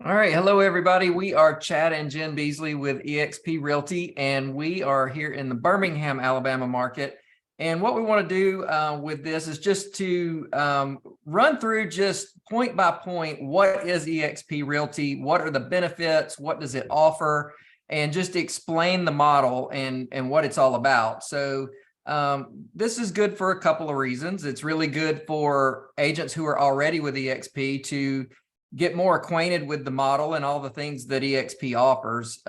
All right. Hello, everybody. We are Chad and Jen Beasley with eXp Realty, and we are here in the Birmingham, Alabama market. And what we want to do with this is just to run through just point by point, what is eXp Realty? What are the benefits? What does it offer? And just explain the model and what it's all about. So this is good for a couple of reasons. It's really good for agents who are already with eXp to get more acquainted with the model and all the things that eXp offers.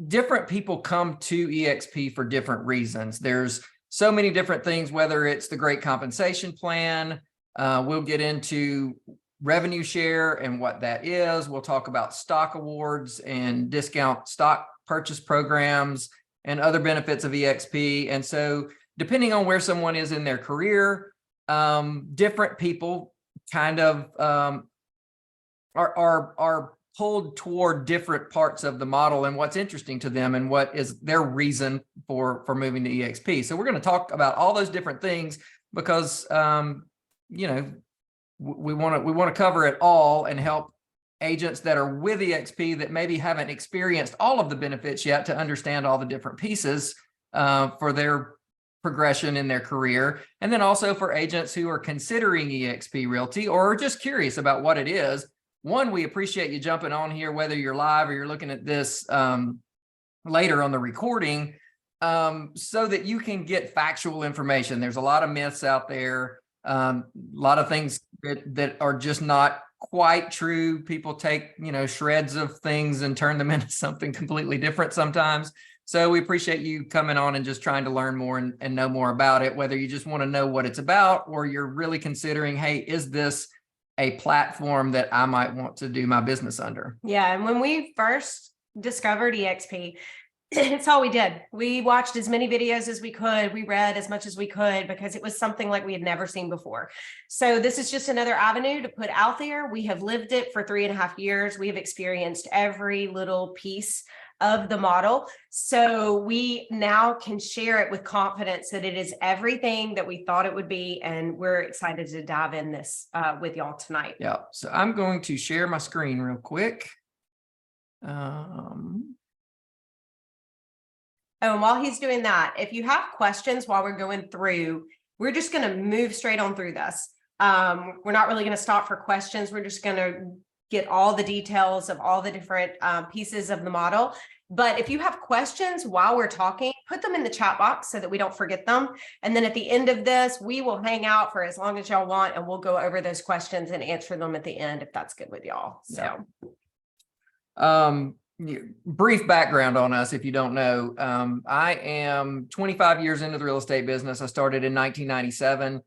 Different people come to eXp for different reasons. There's so many different things, whether it's the great compensation plan. We'll get into revenue share and what that is. We'll talk about stock awards and discount stock purchase programs and other benefits of eXp. And so depending on where someone is in their career, different people kind of are pulled toward different parts of the model and what's interesting to them and what is their reason for moving to eXp. So we're going to talk about all those different things because we want to cover it all and help agents that are with eXp that maybe haven't experienced all of the benefits yet to understand all the different pieces for their progression in their career. And then also for agents who are considering eXp Realty or are just curious about what it is. One, we appreciate you jumping on here, whether you're live or you're looking at this later on the recording, so that you can get factual information. There's a lot of myths out there, a lot of things that are just not quite true. People take, shreds of things and turn them into something completely different sometimes. So we appreciate you coming on and just trying to learn more and know more about it, whether you just want to know what it's about or you're really considering, hey, is this a platform that I might want to do my business under? Yeah. And when we first discovered eXp, it's all we did. We watched as many videos as we could. We read as much as we could because it was something like we had never seen before. So this is just another avenue to put out there. We have lived it for 3.5 years. We have experienced every little piece of the model. So we now can share it with confidence that it is everything that we thought it would be. And we're excited to dive in this with y'all tonight. Yeah. So I'm going to share my screen real quick. Oh, and while he's doing that, if you have questions while we're going through, we're just going to move straight on through this. We're not really going to stop for questions. We're just going to get all the details of all the different pieces of the model. But if you have questions while we're talking, put them in the chat box so that we don't forget them. And then at the end of this, we will hang out for as long as y'all want, and we'll go over those questions and answer them at the end if that's good with y'all. So, brief background on us, if you don't know. I am 25 years into the real estate business. I started in 1997.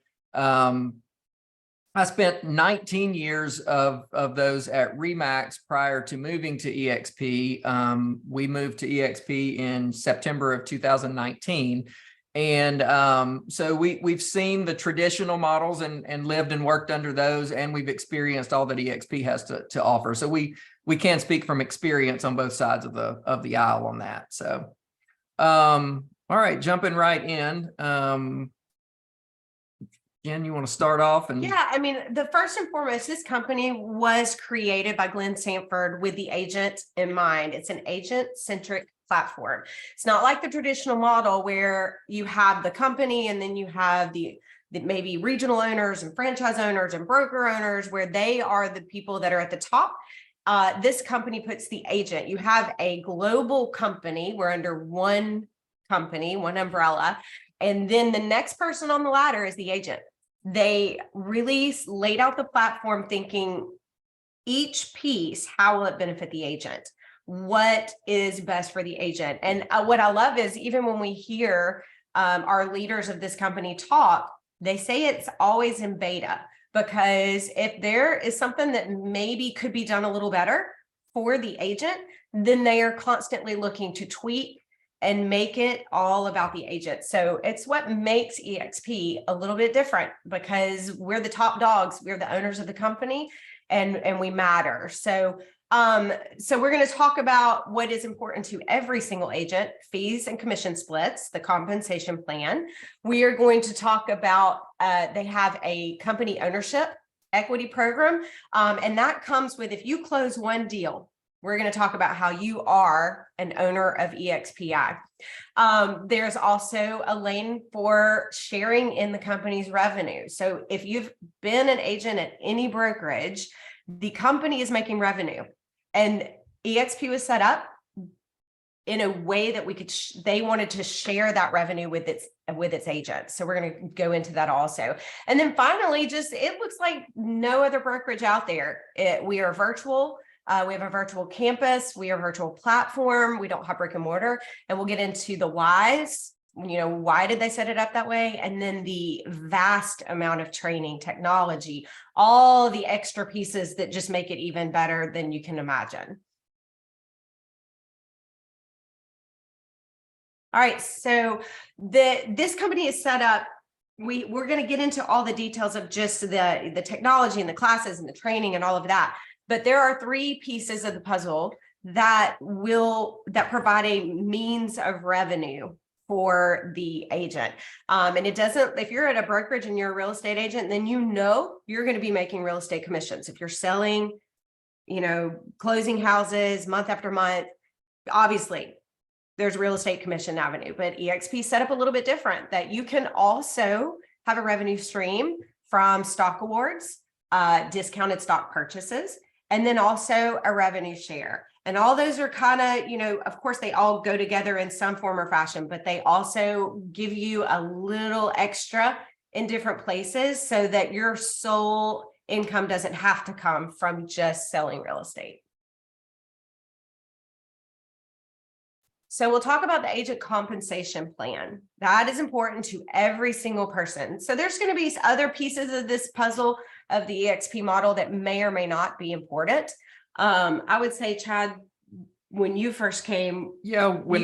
I spent 19 years of those at RE/MAX prior to moving to eXp. We moved to eXp in September of 2019. And so we've seen the traditional models and lived and worked under those, and we've experienced all that eXp has to offer. So we can speak from experience on both sides of the aisle on that. So, all right, jumping right in. Jen, you want to start off? Yeah, I mean, the first and foremost, this company was created by Glenn Sanford with the agent in mind. It's an agent-centric platform. It's not like the traditional model where you have the company and then you have the maybe regional owners and franchise owners and broker owners where they are the people that are at the top. This company puts the agent. You have a global company. We're under one company, one umbrella. And then the next person on the ladder is the agent. They really laid out the platform thinking each piece, how will it benefit the agent? What is best for the agent? And what I love is even when we hear our leaders of this company talk, they say it's always in beta, because if there is something that maybe could be done a little better for the agent, then they are constantly looking to tweak and make it all about the agent. So it's what makes eXp a little bit different, because we're the top dogs, we're the owners of the company, and we matter. So we're going to talk about what is important to every single agent: fees and commission splits, the compensation plan. We are going to talk about they have a company ownership equity program. And that comes with, if you close one deal, we're going to talk about how you are an owner of EXPI. There's also a lane for sharing in the company's revenue. So if you've been an agent at any brokerage, the company is making revenue, and eXp was set up in a way that we could, they wanted to share that revenue with its agents. So we're going to go into that also. And then finally, just, it looks like no other brokerage out there. We are virtual. We have a virtual campus. We are a virtual platform. We don't have brick and mortar. And we'll get into the whys. Why did they set it up that way? And then the vast amount of training, technology, all the extra pieces that just make it even better than you can imagine. All right, so this company is set up. We're going to get into all the details of just the technology and the classes and the training and all of that. But there are three pieces of the puzzle that provide a means of revenue for the agent. And it doesn't, if you're at a brokerage and you're a real estate agent, then you're going to be making real estate commissions. If you're selling, closing houses month after month, obviously there's real estate commission avenue, but eXp set up a little bit different, that you can also have a revenue stream from stock awards, discounted stock purchases, and then also a revenue share. And all those are kind of, of course, they all go together in some form or fashion, but they also give you a little extra in different places so that your sole income doesn't have to come from just selling real estate. So we'll talk about the agent compensation plan. That is important to every single person. So there's going to be other pieces of this puzzle of the eXp model that may or may not be important. I would say, Chad, when you first came, you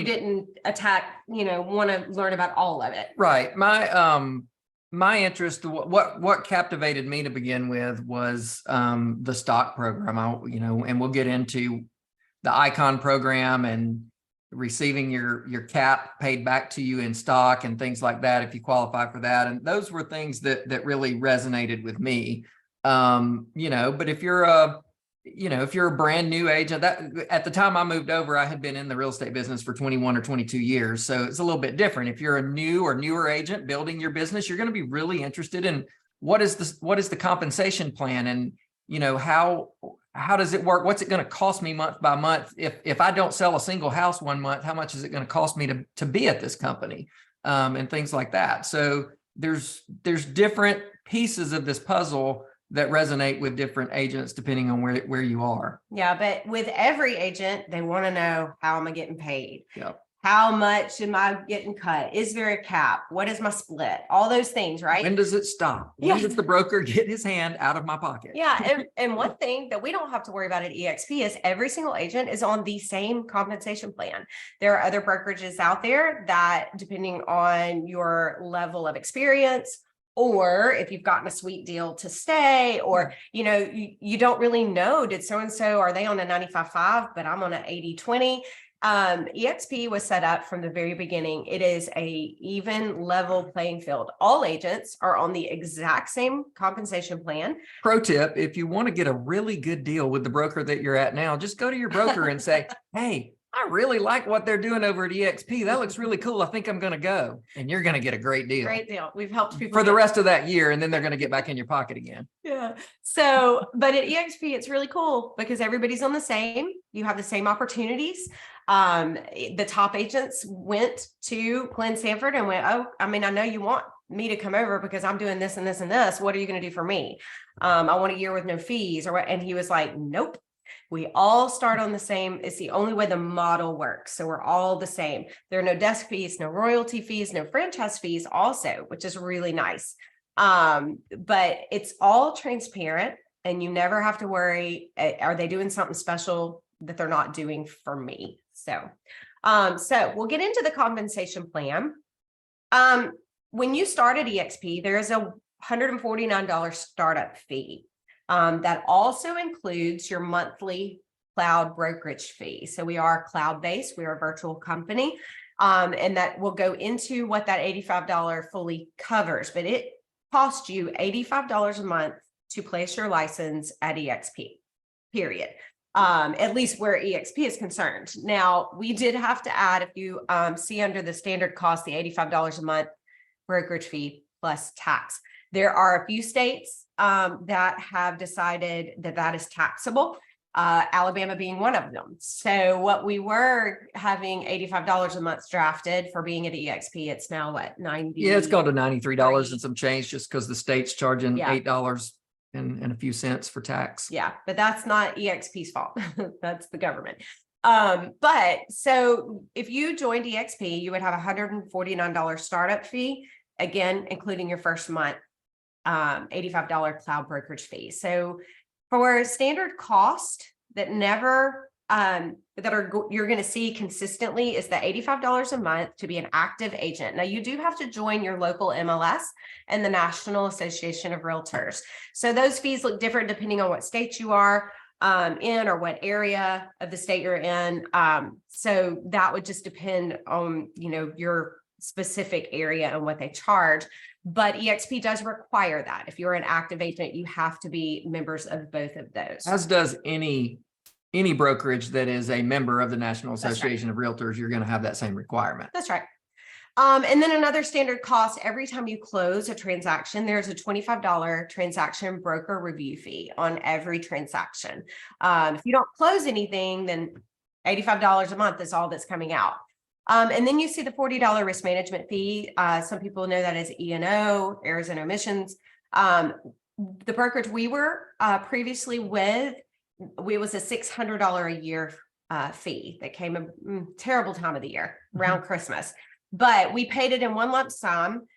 didn't want to learn about all of it. Right. My interest, what captivated me to begin with was the stock program. And we'll get into the Icon program and receiving your cap paid back to you in stock and things like that if you qualify for that. And those were things that really resonated with me. But if you're a brand new agent, that at the time I moved over, I had been in the real estate business for 21 or 22 years. So it's a little bit different. If you're a new or newer agent building your business, you're going to be really interested in what is the compensation plan, and how does it work? What's it going to cost me month by month? If I don't sell a single house one month, how much is it going to cost me to be at this company? And things like that. So there's different pieces of this puzzle that resonate with different agents depending on where you are. Yeah, but with every agent, they want to know, how am I getting paid? Yep. How much am I getting cut? Is there a cap? What is my split? All those things, right? When does it stop? When does the broker get his hand out of my pocket? Yeah. And one thing that we don't have to worry about at eXp is every single agent is on the same compensation plan. There are other brokerages out there that, depending on your level of experience, or if you've gotten a sweet deal to stay, or, you don't really know, did so-and-so, are they on a 95-5, but I'm on an 80-20. eXp was set up from the very beginning. It is a even level playing field. All agents are on the exact same compensation plan. Pro tip, if you want to get a really good deal with the broker that you're at now, just go to your broker and say, hey, I really like what they're doing over at eXp. That looks really cool. I think I'm going to go. And you're going to get a great deal. Great deal. We've helped people for the rest of that year, and then they're going to get back in your pocket again. Yeah. So, but at eXp, it's really cool because everybody's on the same. You have the same opportunities. The top agents went to Glenn Sanford and went, oh, I know you want me to come over because I'm doing this and this and this. What are you going to do for me? I want a year with no fees, or what? And he was like, nope. We all start on the same. It's the only way the model works. So we're all the same. There are no desk fees, no royalty fees, no franchise fees also, which is really nice. But it's all transparent and you never have to worry, are they doing something special that they're not doing for me? So we'll get into the compensation plan. When you start at eXp, there is a $149 startup fee. That also includes your monthly cloud brokerage fee. So we are cloud-based, we are a virtual company, and that will go into what that $85 fully covers, but it costs you $85 a month to place your license at eXp, period. At least where eXp is concerned. Now, we did have to add, if you see under the standard cost, the $85 a month brokerage fee plus tax. There are a few states that have decided that that is taxable, Alabama being one of them. So what we were having $85 a month drafted for being at eXp, it's now what, 90? Yeah, it's gone to $93 and some change just because the state's charging Yeah. $8 and a few cents for tax. Yeah, but that's not eXp's fault. That's the government. But so if you joined eXp, you would have $149 startup fee, again, including your first month, $85 cloud brokerage fee. So for standard cost that never you're going to see consistently is the $85 a month to be an active agent. Now you do have to join your local MLS and the National Association of Realtors. So those fees look different depending on what state you are in or what area of the state you're in. So that would just depend on, your specific area and what they charge. But eXp does require that. If you're an active agent, you have to be members of both of those. As does any brokerage that is a member of the National Association of Realtors, you're going to have that same requirement. That's right. And then another standard cost, every time you close a transaction, there's a $25 transaction broker review fee on every transaction. If you don't close anything, then $85 a month is all that's coming out. And then you see the $40 risk management fee. Some people know that as E&O, errors and omissions. The brokerage we were previously with, it was a $600 a year fee that came a terrible time of the year around Christmas. But we paid it in one lump sum.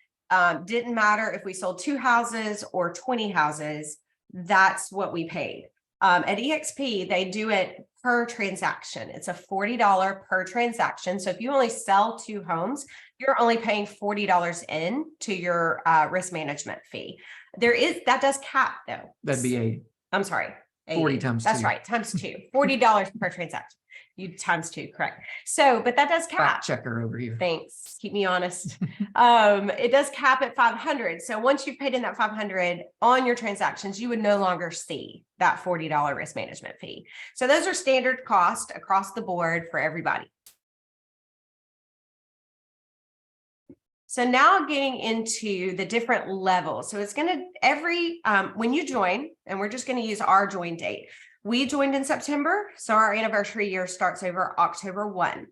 Didn't matter if we sold 2 houses or 20 houses, that's what we paid. At eXp, they do it per transaction. It's a $40 per transaction. So if you only sell 2 homes, you're only paying $40 in to your risk management fee. That does cap though. That'd be 80. I'm sorry. 40 times 2. That's right. Times 2, $40 per transaction. You times 2, correct. So, but that does cap. Fact checker over here. Thanks. Keep me honest. It does cap at 500. So once you've paid in that 500 on your transactions, you would no longer see that $40 risk management fee. So those are standard cost across the board for everybody. So now getting into the different levels. So it's going to when you join, and we're just going to use our join date. We joined in September, so our anniversary year starts over October 1.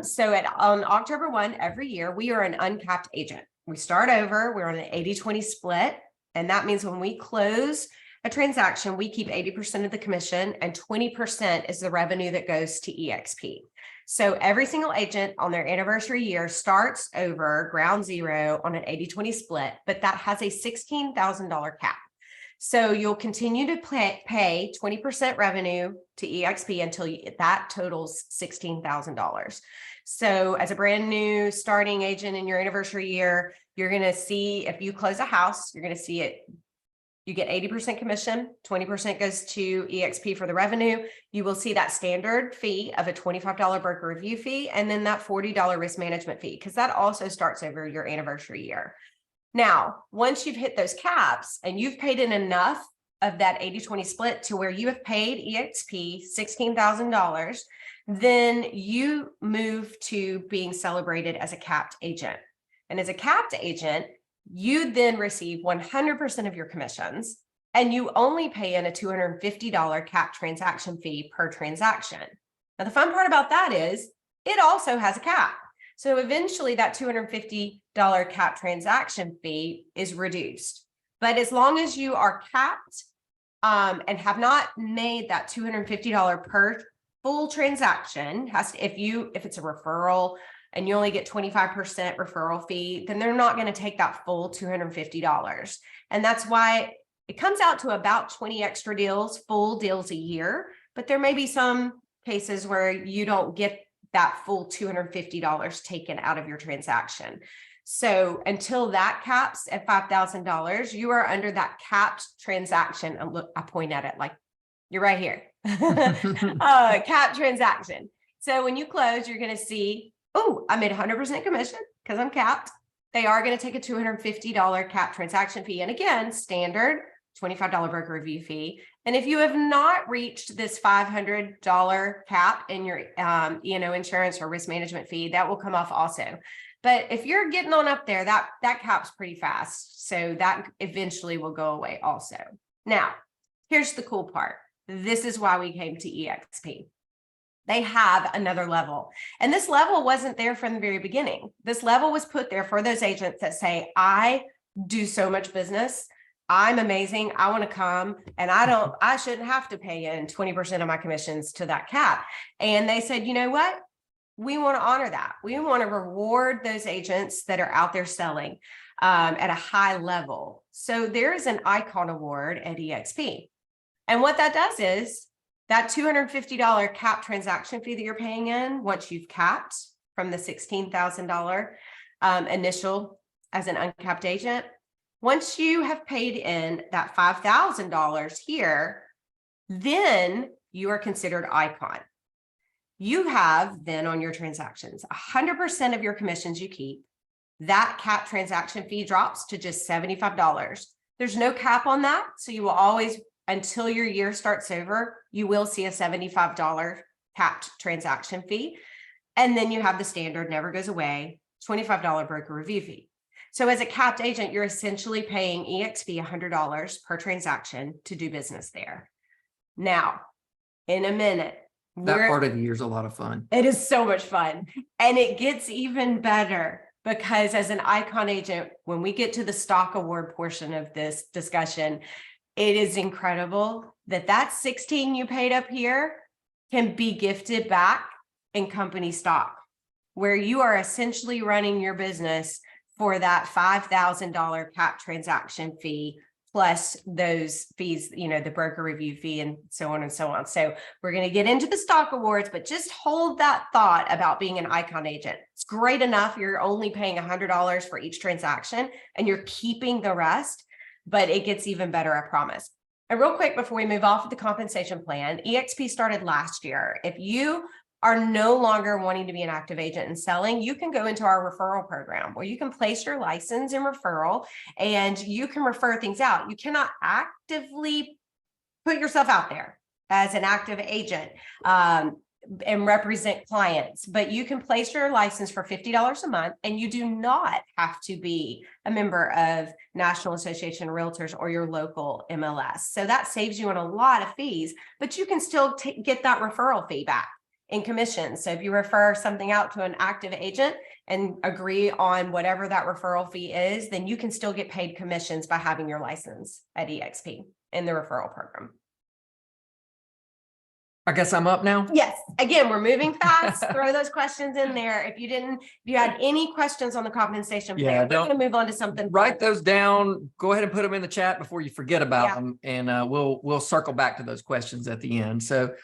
So on October 1 every year, we are an uncapped agent. We start over, we're on an 80-20 split, and that means when we close a transaction, we keep 80% of the commission and 20% is the revenue that goes to eXp. So every single agent on their anniversary year starts over ground zero on an 80-20 split, but that has a $16,000 cap. So you'll continue to pay 20% revenue to eXp until that totals $16,000. So as a brand new starting agent in your anniversary year, you're going to see, if you close a house, you're going to see it. You get 80% commission, 20% goes to eXp for the revenue. You will see that standard fee of a $25 broker review fee, and then that $40 risk management fee, because that also starts over your anniversary year. Now, once you've hit those caps and you've paid in enough of that 80-20 split to where you have paid eXp $16,000, then you move to being celebrated as a capped agent. And as a capped agent, you then receive 100% of your commissions, and you only pay in a $250 cap transaction fee per transaction. Now, the fun part about that is it also has a cap. So eventually that $250 cap transaction fee is reduced. But as long as you are capped and have not made that $250 per full transaction, if it's a referral and you only get 25% referral fee, then they're not going to take that full $250. And that's why it comes out to about 20 extra deals, full deals a year. But there may be some cases where you don't get that full $250 taken out of your transaction. So until that caps at $5,000, you are under that capped transaction. And look, I point at it like you're right here. Capped transaction. So when you close, you're going to see, oh, I made 100% commission because I'm capped. They are going to take a $250 cap transaction fee. And again, standard $25 broker review fee. And if you have not reached this $500 cap in your E&O insurance or risk management fee, that will come off also. But if you're getting on up there, that cap's pretty fast. So that eventually will go away also. Now, here's the cool part. This is why we came to eXp. They have another level. And this level wasn't there from the very beginning. This level was put there for those agents that say, I do so much business. I'm amazing. I want to come and I shouldn't have to pay in 20% of my commissions to that cap. And they said, you know what? We want to honor that. We want to reward those agents that are out there selling at a high level. So there is an icon award at eXp. And what that does is that $250 cap transaction fee that you're paying in, once you've capped from the $16,000 initial as an uncapped agent, once you have paid in that $5,000 here, then you are considered icon. You have then on your transactions, 100% of your commissions you keep. That cap transaction fee drops to just $75. There's no cap on that. So you will always, until your year starts over, you will see a $75 capped transaction fee. And then you have the standard, never goes away, $25 broker review fee. So as a capped agent, you're essentially paying eXp $100 per transaction to do business there. Now, in a minute, that part of the year is a lot of fun. It is so much fun. And it gets even better because as an icon agent, when we get to the stock award portion of this discussion, it is incredible that 16 you paid up here can be gifted back in company stock, where you are essentially running your business for that $5,000 cap transaction fee, plus those fees, the broker review fee and so on and so on. So we're going to get into the stock awards, but just hold that thought about being an icon agent. It's great enough. You're only paying $100 for each transaction and you're keeping the rest, but it gets even better, I promise. And real quick, before we move off of the compensation plan, eXp started last year. If you are no longer wanting to be an active agent and selling, you can go into our referral program where you can place your license in referral and you can refer things out. You cannot actively put yourself out there as an active agent and represent clients, but you can place your license for $50 a month and you do not have to be a member of National Association of Realtors or your local MLS. So that saves you on a lot of fees, but you can still get that referral fee back in commissions. So if you refer something out to an active agent and agree on whatever that referral fee is, then you can still get paid commissions by having your license at eXp in the referral program. I guess I'm up now. Yes. Again, we're moving fast. Throw those questions in there. If you had any questions on the compensation plan, we're going to move on to something. Write those down. Go ahead and put them in the chat before you forget about them. And we'll circle back to those questions at the end. So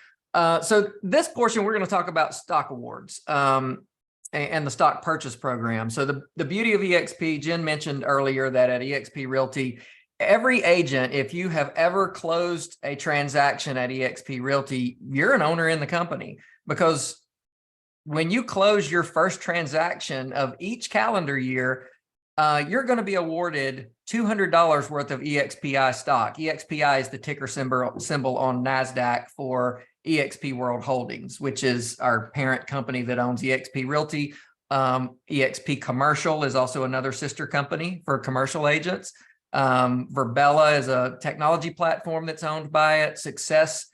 this portion, we're going to talk about stock awards and the stock purchase program. So the beauty of eXp, Jen mentioned earlier that at eXp Realty, every agent, if you have ever closed a transaction at eXp Realty, you're an owner in the company, because when you close your first transaction of each calendar year, you're going to be awarded $200 worth of EXPI stock. EXPI is the ticker symbol on NASDAQ for eXp World Holdings, which is our parent company that owns eXp Realty. eXp Commercial is also another sister company for commercial agents. Verbella is a technology platform that's owned by it. Success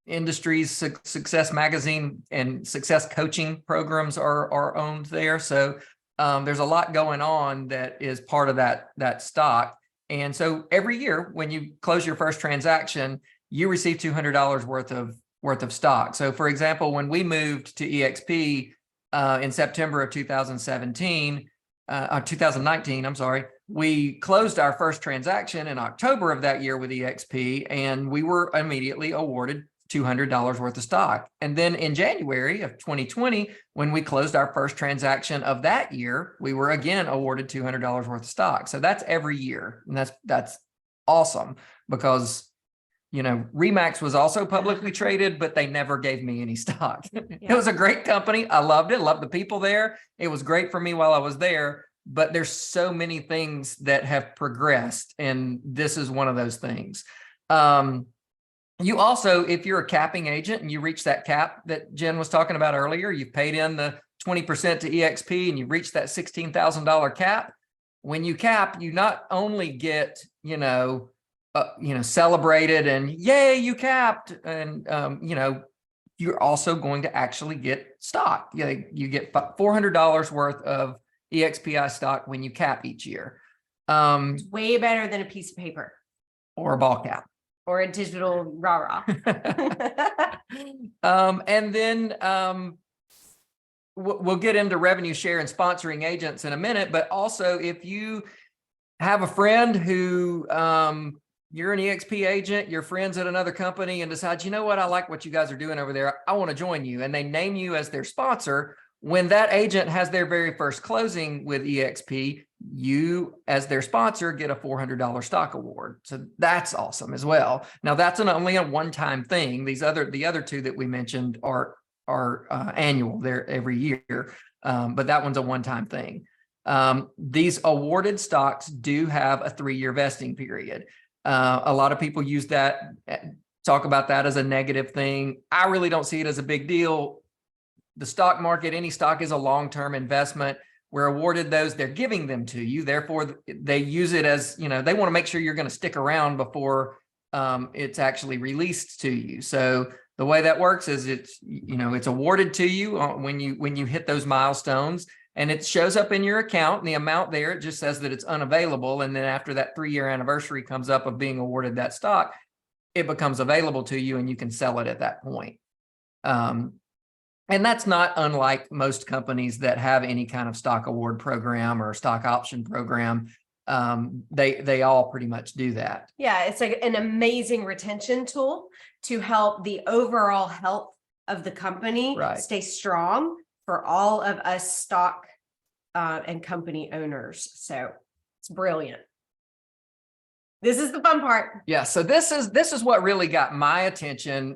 Industries, Success Magazine, and Success Coaching programs are owned there. So there's a lot going on that is part of that stock. And so every year when you close your first transaction, you receive $200 worth of stock. So for example, when we moved to eXp in September of 2019, I'm sorry, we closed our first transaction in October of that year with eXp, and we were immediately awarded $200 worth of stock. And then in January of 2020, when we closed our first transaction of that year, we were again awarded $200 worth of stock. So that's every year. And that's awesome, because Remax was also publicly traded, but they never gave me any stock. It was a great company. I loved it. Loved the people there. It was great for me while I was there. but there's so many things that have progressed, and this is one of those things. You also, if you're a capping agent and you reach that cap that Jen was talking about earlier, you've paid in the 20% to eXp and you reach that $16,000 cap. When you cap, you not only get, celebrated and yay, you capped, and you're also going to actually get stock. You get $400 worth of EXPI stock when you cap each year. Way better than a piece of paper Or a ball cap. or a digital rah-rah. And then we'll get into revenue share and sponsoring agents in a minute, but also if you have a friend who you're an eXp agent, your friends at another company, and decide, you know what, I like what you guys are doing over there, I want to join you, and they name you as their sponsor. When that agent has their very first closing with eXp, you as their sponsor get a $400 stock award. So that's awesome as well. Now that's only a one-time thing. The other two that we mentioned are annual. They're every year, but that one's a one-time thing. These awarded stocks do have a 3-year vesting period. A lot of people use that, talk about that as a negative thing. I really don't see it as a big deal. The stock market, any stock is a long-term investment. We're awarded those, they're giving them to you. Therefore, they use it as, they want to make sure you're going to stick around before it's actually released to you. So the way that works is it's awarded to you when you hit those milestones, and it shows up in your account, and the amount there, it just says that it's unavailable. And then after that 3-year anniversary comes up of being awarded that stock, it becomes available to you and you can sell it at that point. And that's not unlike most companies that have any kind of stock award program or stock option program. They all pretty much do that. Yeah, it's like an amazing retention tool to help the overall health of the company stay strong for all of us stock and company owners. So it's brilliant. This is the fun part. Yeah. So this is what really got my attention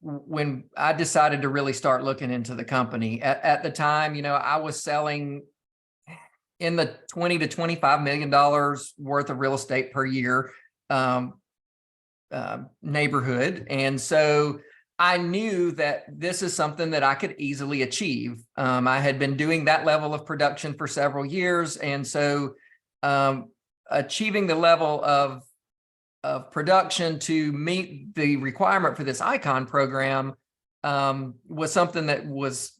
when I decided to really start looking into the company. At the time, I was selling in the $20 to $25 million worth of real estate per year neighborhood. And so I knew that this is something that I could easily achieve. I had been doing that level of production for several years. And so achieving the level of production to meet the requirement for this Icon program was something that was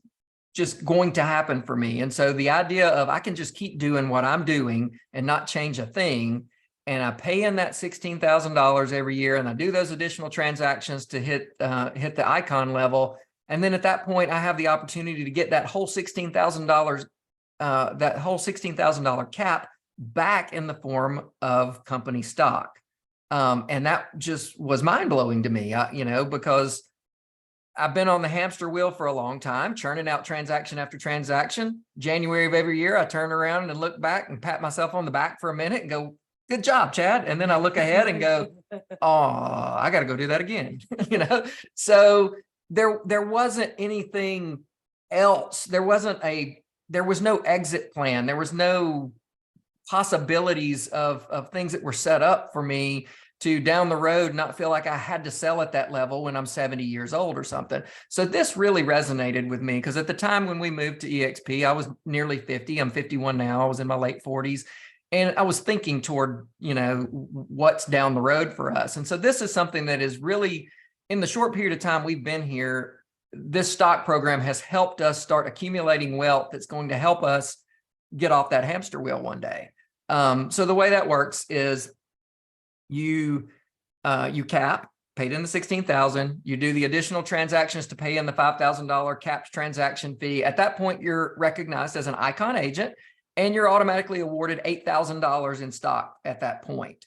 just going to happen for me. And so the idea of I can just keep doing what I'm doing and not change a thing, and I pay in that $16,000 every year, and I do those additional transactions to hit the Icon level, and then at that point I have the opportunity to get that whole $16,000 cap back in the form of company stock. And that just was mind-blowing to me, because I've been on the hamster wheel for a long time, churning out transaction after transaction. January of every year, I turn around and look back and pat myself on the back for a minute and go, good job, Chad. And then I look ahead and go, oh, I got to go do that again. So there wasn't anything else. There was no exit plan. There was no possibilities of things that were set up for me to down the road not feel like I had to sell at that level when I'm 70 years old or something. So this really resonated with me, because at the time when we moved to eXp, I was nearly 50. I'm 51 now. I was in my late 40s. And I was thinking toward, what's down the road for us. And so this is something that is really, in the short period of time we've been here, this stock program has helped us start accumulating wealth that's going to help us get off that hamster wheel one day. So the way that works is you cap, paid in the $16,000, you do the additional transactions to pay in the $5,000 capped transaction fee. At that point, you're recognized as an Icon agent, and you're automatically awarded $8,000 in stock at that point.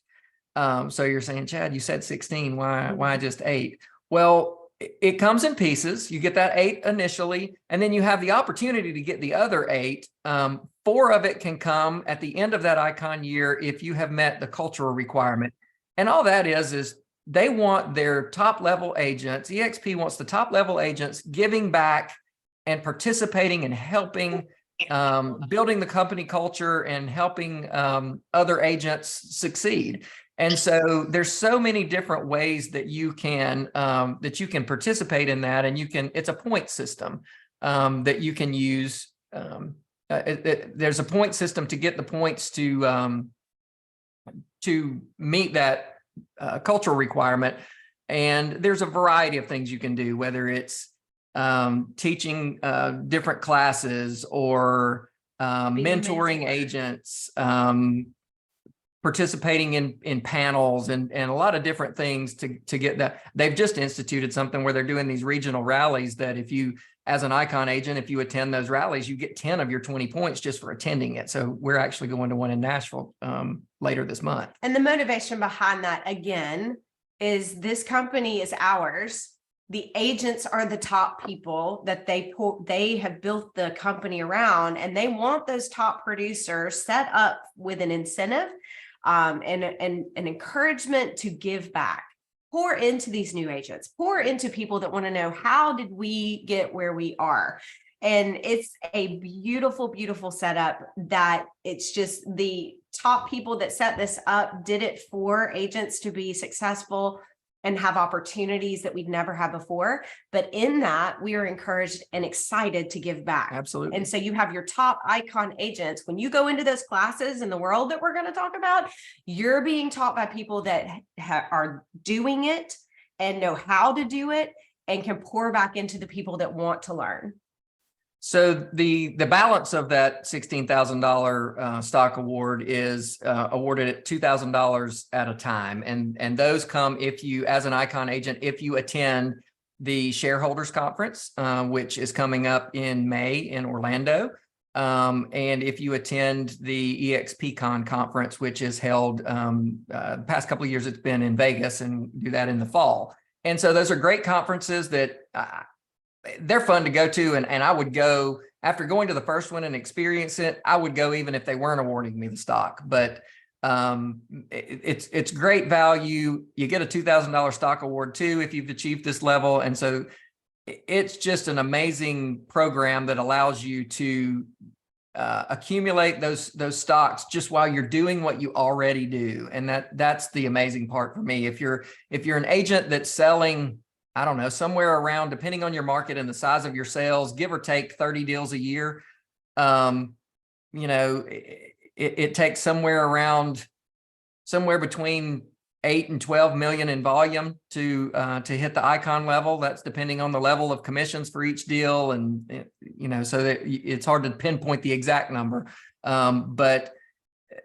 So you're saying, Chad, you said 16, why just 8? Well, it comes in pieces. You get that 8 initially, and then you have the opportunity to get the other 8. 4 of it can come at the end of that Icon year if you have met the cultural requirement. And all that is they want their top level agents. eXp wants the top level agents giving back and participating and helping building the company culture and helping other agents succeed. And so there's so many different ways that you can participate in that, and it's a point system that you can use. There's a point system to get the points to meet that cultural requirement. And there's a variety of things you can do, whether it's teaching different classes or mentoring agents, participating in panels and a lot of different things to get that. They've just instituted something where they're doing these regional rallies that if you, as an Icon agent, if you attend those rallies, you get 10 of your 20 points just for attending it. So we're actually going to one in Nashville later this month. And the motivation behind that, again, is this company is ours. The agents are the top people that they have built the company around, and they want those top producers set up with an incentive and an encouragement to give back. Pour into these new agents, pour into people that want to know, how did we get where we are? And it's a beautiful, beautiful setup that it's just the top people that set this up did it for agents to be successful and have opportunities that we'd never had before. But in that, we are encouraged and excited to give back. Absolutely. And so you have your top Icon agents. When you go into those classes in the world that we're going to talk about, you're being taught by people that are doing it and know how to do it and can pour back into the people that want to learn. So the balance of that $16,000 stock award is awarded at $2,000 at a time, and those come if you, as an Icon agent, if you attend the shareholders conference, which is coming up in May in Orlando, and if you attend the eXp conference, which is held the past couple of years, it's been in Vegas, and do that in the fall. And so those are great conferences that they're fun to go to. And I would go after going to the first one and experience it. I would go even if they weren't awarding me the stock, but it's great value. You get a $2,000 stock award too, if you've achieved this level. And so it's just an amazing program that allows you to accumulate those stocks just while you're doing what you already do. And that's the amazing part for me. If you're an agent that's selling, I don't know, somewhere around, depending on your market and the size of your sales, give or take 30 deals a year. It takes somewhere between 8 and 12 million in volume to hit the Icon level. That's depending on the level of commissions for each deal. And, so that it's hard to pinpoint the exact number. But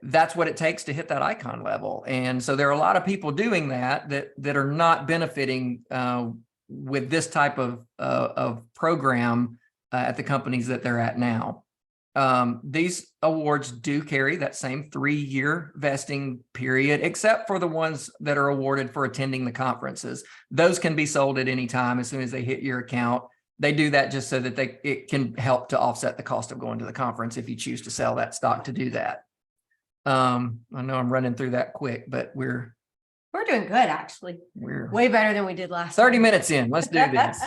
that's what it takes to hit that Icon level. And so there are a lot of people doing that are not benefiting with this type of program at the companies that they're at now. These awards do carry that same 3-year vesting period, except for the ones that are awarded for attending the conferences. Those can be sold at any time as soon as they hit your account. They do that just so that it can help to offset the cost of going to the conference if you choose to sell that stock to do that. I know I'm running through that quick, but we're doing good, actually. We're way better than we did last 30 time. minutes in. Let's do this.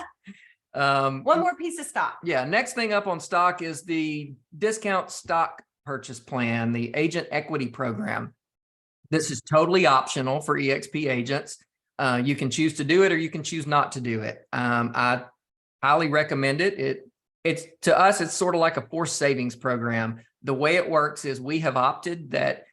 One more piece of stock. Yeah. Next thing up on stock is the discount stock purchase plan, the agent equity program. This is totally optional for eXp agents. You can choose to do it or you can choose not to do it. I highly recommend it. It's to us, it's sort of like a forced savings program. The way it works is we have opted that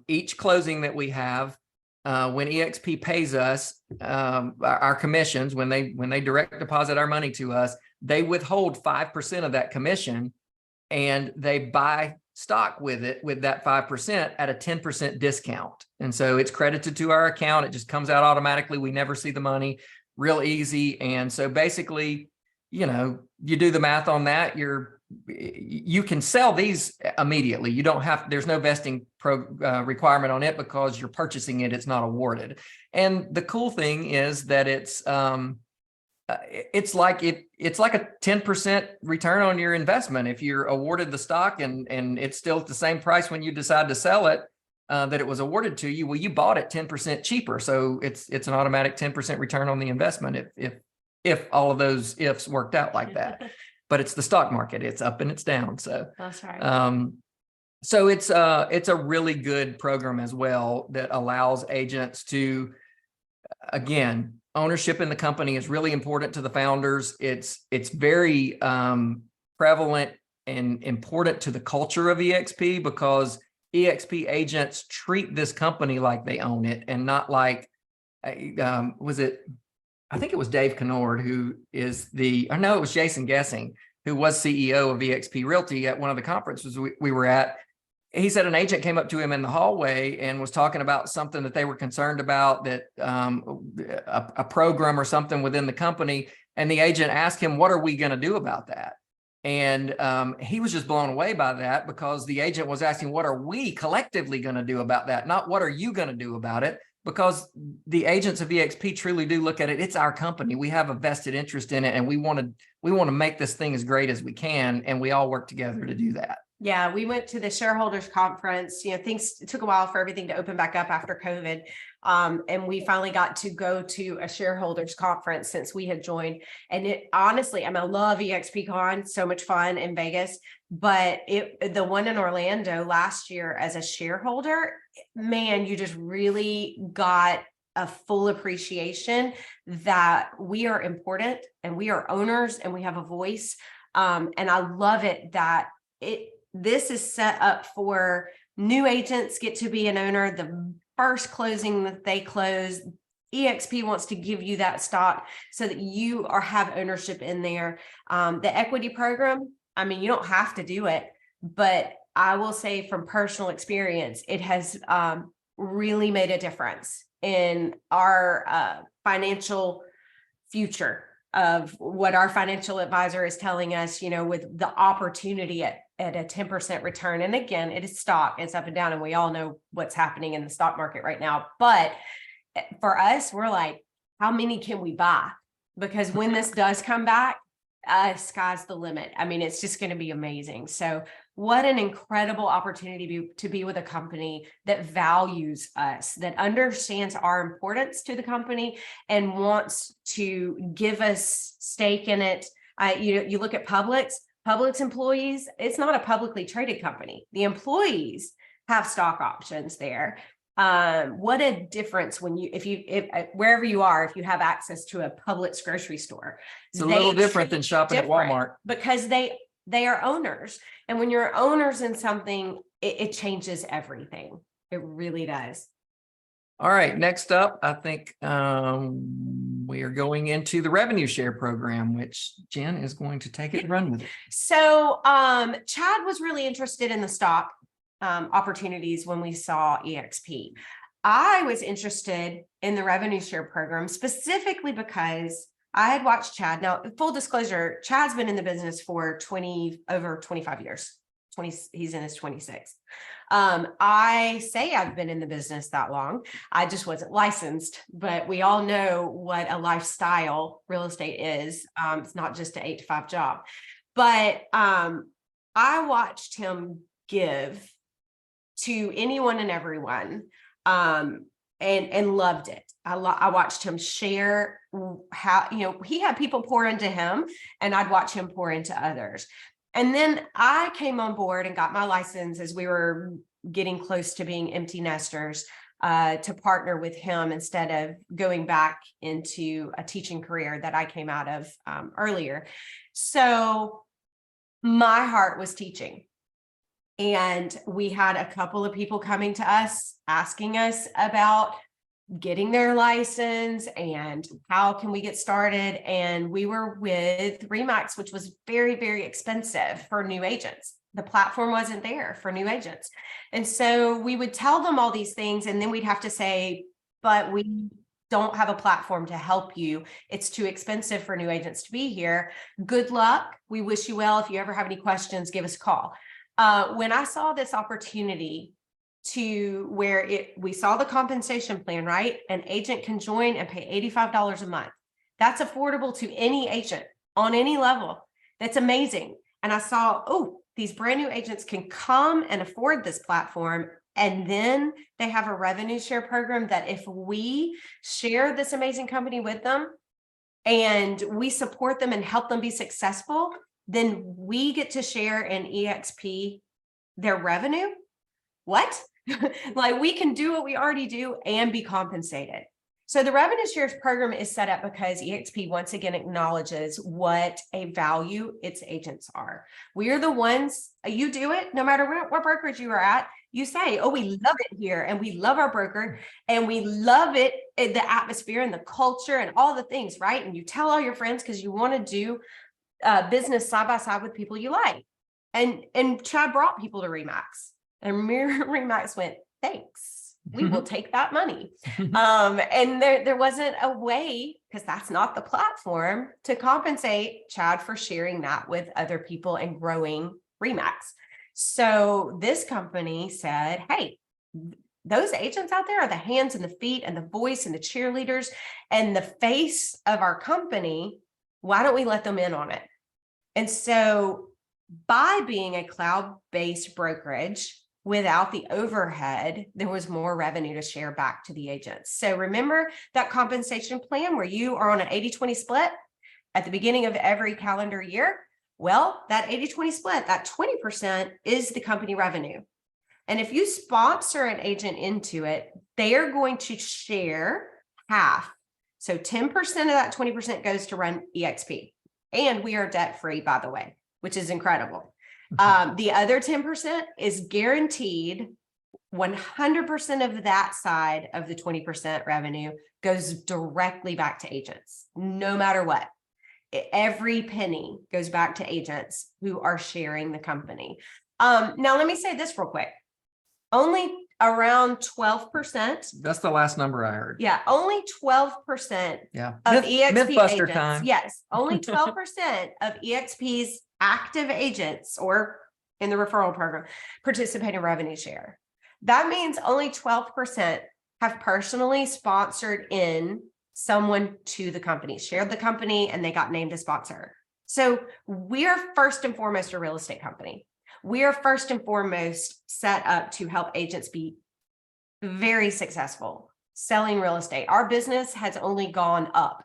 each closing that we have, when eXp pays us our commissions, when they direct deposit our money to us, they withhold 5% of that commission, and they buy stock with that 5% at a 10% discount. And so it's credited to our account. It just comes out automatically. We never see the money. Real easy. And so basically, you do the math on that. You can sell these immediately. You don't have, there's no vesting requirement on it because you're purchasing it. It's not awarded. And the cool thing is that it's like a 10% return on your investment. If you're awarded the stock and it's still at the same price when you decide to sell it, that it was awarded to you, well, you bought it 10% cheaper. So it's an automatic 10% return on the investment if all of those ifs worked out like that. but it's the stock market. It's up and it's down. So That's right. so it's a really good program as well that allows agents to, again, ownership in the company is really important to the founders. It's very prevalent and important to the culture of eXp, because eXp agents treat this company like they own it and not like, I think it was Dave Kennord, who is or no, it was Jason Gessing, who was CEO of eXp Realty at one of the conferences we were at. He said an agent came up to him in the hallway and was talking about something that they were concerned about, that a program or something within the company. And the agent asked him, what are we going to do about that? And he was just blown away by that, because the agent was asking, what are we collectively going to do about that? Not what are you going to do about it? Because the agents of eXp truly do look at it. It's our company. We have a vested interest in it, and we want to make this thing as great as we can. And we all work together to do that. Yeah, we went to the shareholders conference. Things took a while for everything to open back up after COVID. And we finally got to go to a shareholders conference since we had joined. And it honestly, I love eXpCon, so much fun in Vegas, but the one in Orlando last year as a shareholder, man, you just really got a full appreciation that we are important and we are owners and we have a voice. And I love it that this is set up for new agents get to be an owner. The first closing that they close, eXp wants to give you that stock so that you have ownership in there. The equity program, you don't have to do it, but I will say from personal experience, it has really made a difference in our financial future of what our financial advisor is telling us, with the opportunity at a 10% return. And again, it is stock, it's up and down, and we all know what's happening in the stock market right now. But for us, we're like, how many can we buy? Because when this does come back, sky's the limit. It's just going to be amazing. So what an incredible opportunity to be with a company that values us, that understands our importance to the company and wants to give us stake in it. You look at Publix employees, it's not a publicly traded company. The employees have stock options there. What a difference when wherever you are, if you have access to a Publix grocery store. It's a little different than shopping at Walmart, because they are owners. And when you're owners in something, it changes everything. It really does. All right, next up, I think we are going into the revenue share program, which Jen is going to take it and run with it. So Chad was really interested in the stock opportunities when we saw eXp. I was interested in the revenue share program specifically because I had watched Chad. Now, full disclosure, Chad's been in the business for over 25 years. He's in his 26th. I say I've been in the business that long. I just wasn't licensed, but we all know what a lifestyle real estate is. It's not just an 8-to-5 job, but I watched him give to anyone and everyone, and loved it. I watched him share how, he had people pour into him, and I'd watch him pour into others. And then I came on board and got my license as we were getting close to being empty nesters, to partner with him instead of going back into a teaching career that I came out of earlier. So my heart was teaching. And we had a couple of people coming to us asking us about getting their license and how can we get started. And we were with Remax, which was very, very expensive for new agents. The platform wasn't there for new agents. And so we would tell them all these things, and then we'd have to say, but we don't have a platform to help you. It's too expensive for new agents to be here. Good luck. We wish you well. If you ever have any questions, give us a call. When I saw this opportunity to where we saw the compensation plan, right? An agent can join and pay $85 a month. That's affordable to any agent on any level. That's amazing. And I saw, these brand new agents can come and afford this platform. And then they have a revenue share program that if we share this amazing company with them and we support them and help them be successful, then we get to share in eXp their revenue. What? Like, we can do what we already do and be compensated. So the revenue shares program is set up because eXp once again acknowledges what a value its agents are. We are the ones, you do it no matter what brokerage you are at. You say, oh, we love it here and we love our broker and we love it, the atmosphere and the culture and all the things, right? And you tell all your friends because you want to do business side by side with people you like. And Chad brought people to Remax, and Remax went, thanks. We will take that money. And there wasn't a way, because that's not the platform, to compensate Chad for sharing that with other people and growing Remax. So this company said, hey, those agents out there are the hands and the feet and the voice and the cheerleaders and the face of our company. Why don't we let them in on it? And so by being a cloud-based brokerage, without the overhead, there was more revenue to share back to the agents. So remember that compensation plan where you are on an 80-20 split at the beginning of every calendar year? Well, that 80-20 split, that 20% is the company revenue. And if you sponsor an agent into it, they are going to share half. So 10% of that 20% goes to run eXp. And we are debt-free, by the way, which is incredible. The other 10% is guaranteed. 100% of that side of the 20% revenue goes directly back to agents, no matter what. Every penny goes back to agents who are sharing the company. Now, let me say this real quick. Only around 12%. That's the last number I heard. Yeah, only 12% Yeah. of eXp Mythbuster agents. time. Yes, only 12% of eXp's active agents, or in the referral program, participate in revenue share. That means only 12% have personally sponsored in someone to the company, shared the company, and they got named a sponsor. So we are first and foremost a real estate company. We are first and foremost set up to help agents be very successful selling real estate. Our business has only gone up.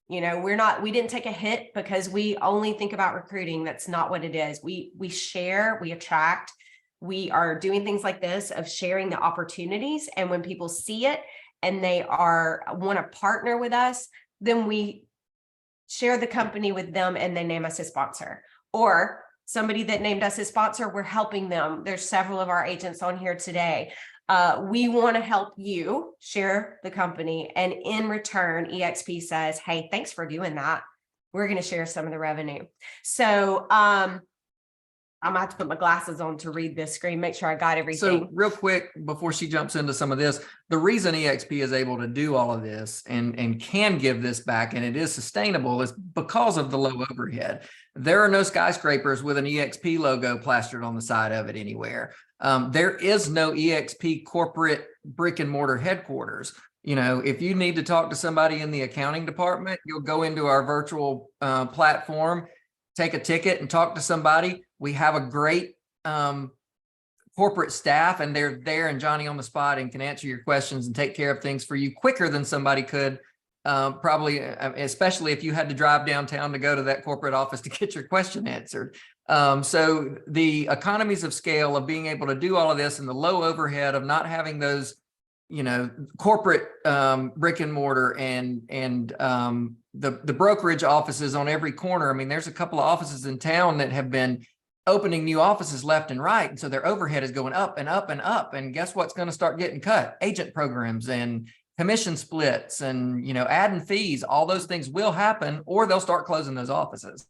You know, we didn't take a hit because we only think about recruiting. That's not what it is. We share, we attract, we are doing things like this of sharing the opportunities. And when people see it and they want to partner with us, then we share the company with them and they name us a sponsor. Or somebody that named us a sponsor, we're helping them. There's several of our agents on here today. We want to help you share the company. And in return, eXp says, hey, thanks for doing that. We're going to share some of the revenue. So I'm going to have to put my glasses on to read this screen, make sure I got everything. So real quick, before she jumps into some of this, the reason eXp is able to do all of this and can give this back, and it is sustainable, is because of the low overhead. There are no skyscrapers with an eXp logo plastered on the side of it anywhere. There is no eXp corporate brick and mortar headquarters. You know, if you need to talk to somebody in the accounting department, you'll go into our virtual platform, take a ticket and talk to somebody. We have a great corporate staff, and they're there and Johnny on the spot and can answer your questions and take care of things for you quicker than somebody could. Probably, especially if you had to drive downtown to go to that corporate office to get your question answered. So the economies of scale of being able to do all of this and the low overhead of not having those, you know, corporate brick and mortar and the brokerage offices on every corner. I mean, there's a couple of offices in town that have been opening new offices left and right. And so their overhead is going up and up and up. And guess what's going to start getting cut? Agent programs and commission splits and, you know, adding fees. All those things will happen, or they'll start closing those offices.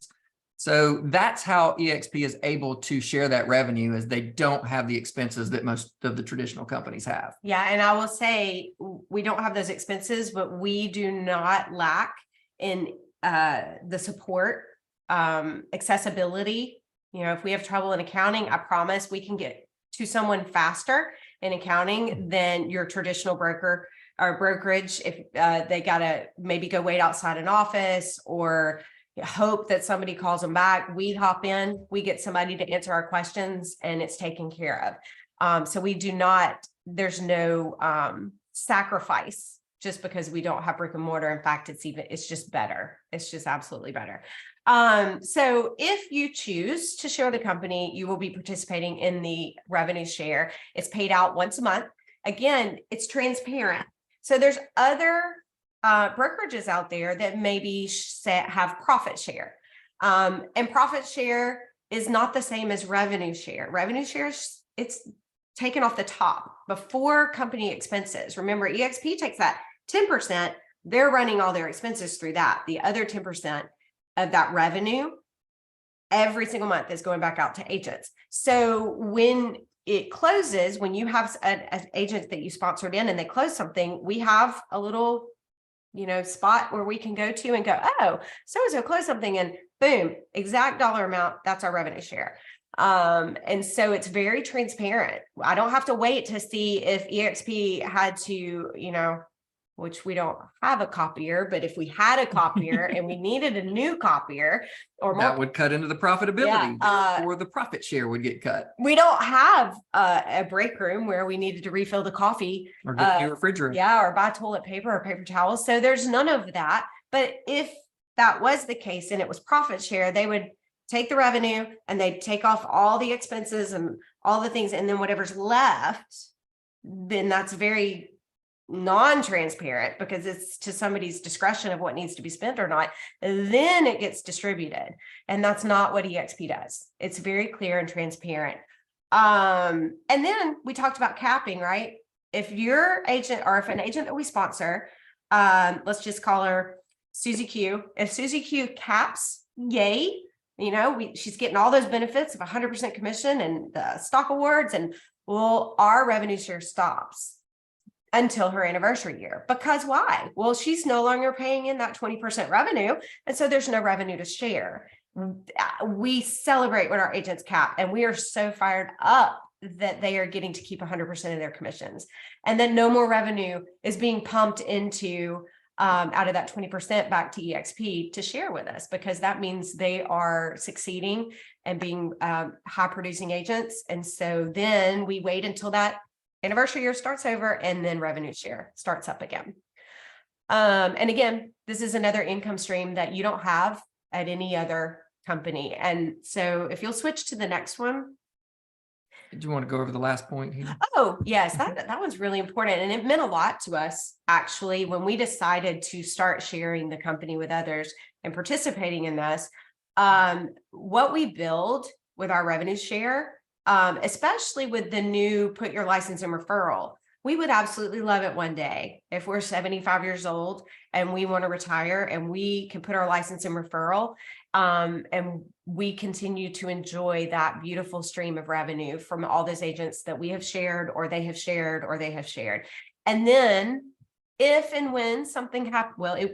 So that's how eXp is able to share that revenue, as they don't have the expenses that most of the traditional companies have. Yeah. And I will say, we don't have those expenses, but we do not lack in the support, accessibility. You know, if we have trouble in accounting, I promise we can get to someone faster in accounting than your traditional broker or brokerage. If they got to maybe go wait outside an office or hope that somebody calls them back, we hop in, we get somebody to answer our questions, and it's taken care of. So we do not, there's no sacrifice just because we don't have brick and mortar. In fact, it's just better. It's just absolutely better. So if you choose to share the company, you will be participating in the revenue share. It's paid out once a month. Again, it's transparent. So there's other brokerages out there that maybe have profit share. And profit share is not the same as revenue share. Revenue shares, it's taken off the top before company expenses. Remember, eXp takes that 10%. They're running all their expenses through that. The other 10% of that revenue every single month is going back out to agents. So when it closes, when you have an agent that you sponsored in and they close something, we have a little, spot where we can go to and go, oh, so-and-so closed something, and boom, exact dollar amount. That's our revenue share. And so it's very transparent. I don't have to wait to see if eXp had to, which we don't have a copier, but if we had a copier and we needed a new copier or more, that would cut into the profitability, or the profit share would get cut. We don't have a break room where we needed to refill the coffee or get a new refrigerator. Yeah, or buy toilet paper or paper towels. So there's none of that. But if that was the case and it was profit share, they would take the revenue and they'd take off all the expenses and all the things, and then whatever's left, then that's very non-transparent because it's to somebody's discretion of what needs to be spent or not. Then it gets distributed, and that's not what eXp does. It's very clear and transparent. And then we talked about capping, right? If your agent, or if an agent that we sponsor, let's just call her Susie Q. If Susie Q caps, yay, she's getting all those benefits of 100% commission and the stock awards, and our revenue share stops until her anniversary year. Because why? Well, she's no longer paying in that 20% revenue. And so there's no revenue to share. We celebrate when our agents cap, and we are so fired up that they are getting to keep 100% of their commissions. And then no more revenue is being pumped into out of that 20% back to eXp to share with us, because that means they are succeeding and being high producing agents. And so then we wait until that anniversary year starts over, and then revenue share starts up again. And again, this is another income stream that you don't have at any other company. And so if you'll switch to the next one. Do you want to go over the last point here? Oh, yes, that one's really important. And it meant a lot to us, actually, when we decided to start sharing the company with others and participating in this. What we build with our revenue share, especially with the new put your license in referral, we would absolutely love it one day if we're 75 years old and we want to retire and we can put our license in referral, and we continue to enjoy that beautiful stream of revenue from all those agents that we have shared, or they have shared, or they have shared. And then if and when something happens, well, it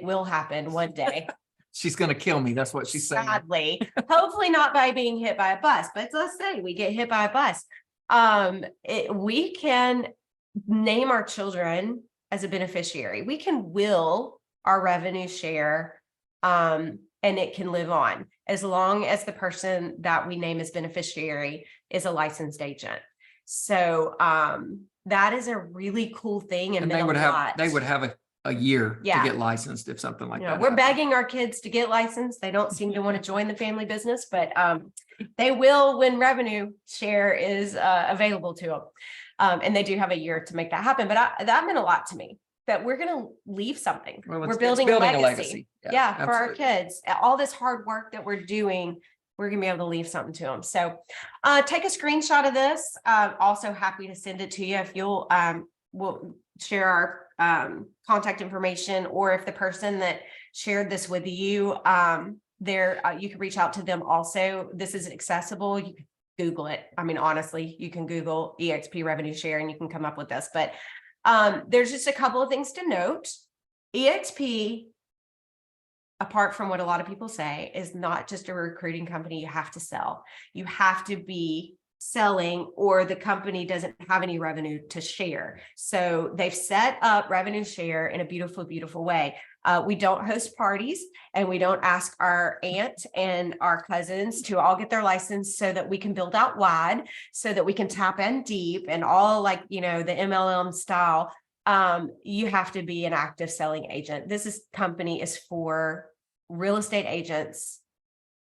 will happen one day. She's going to kill me. That's what she's saying. Sadly, hopefully not by being hit by a bus, but let's say we get hit by a bus. We can name our children as a beneficiary. We can will our revenue share, and it can live on as long as the person that we name as beneficiary is a licensed agent. So that is a really cool thing. And they would have a year to get licensed if something like that. We're begging our kids to get licensed. They don't seem to want to join the family business, but they will when revenue share is available to them. And they do have a year to make that happen. But that meant a lot to me, that we're going to leave something. Well, we're building a legacy. Yeah, for our kids. All this hard work that we're doing, we're going to be able to leave something to them. So take a screenshot of this. Also happy to send it to you if you'll we'll share our contact information, or if the person that shared this with you, you can reach out to them also. This is accessible. You can Google it. I mean, honestly, you can Google eXp revenue share and you can come up with this, but there's just a couple of things to note. eXp, apart from what a lot of people say, is not just a recruiting company. You have to sell. You have to be selling, or the company doesn't have any revenue to share. So they've set up revenue share in a beautiful, beautiful way. We don't host parties, and we don't ask our aunt and our cousins to all get their license so that we can build out wide, so that we can tap in deep and all the MLM style. You have to be an active selling agent. This company is for real estate agents.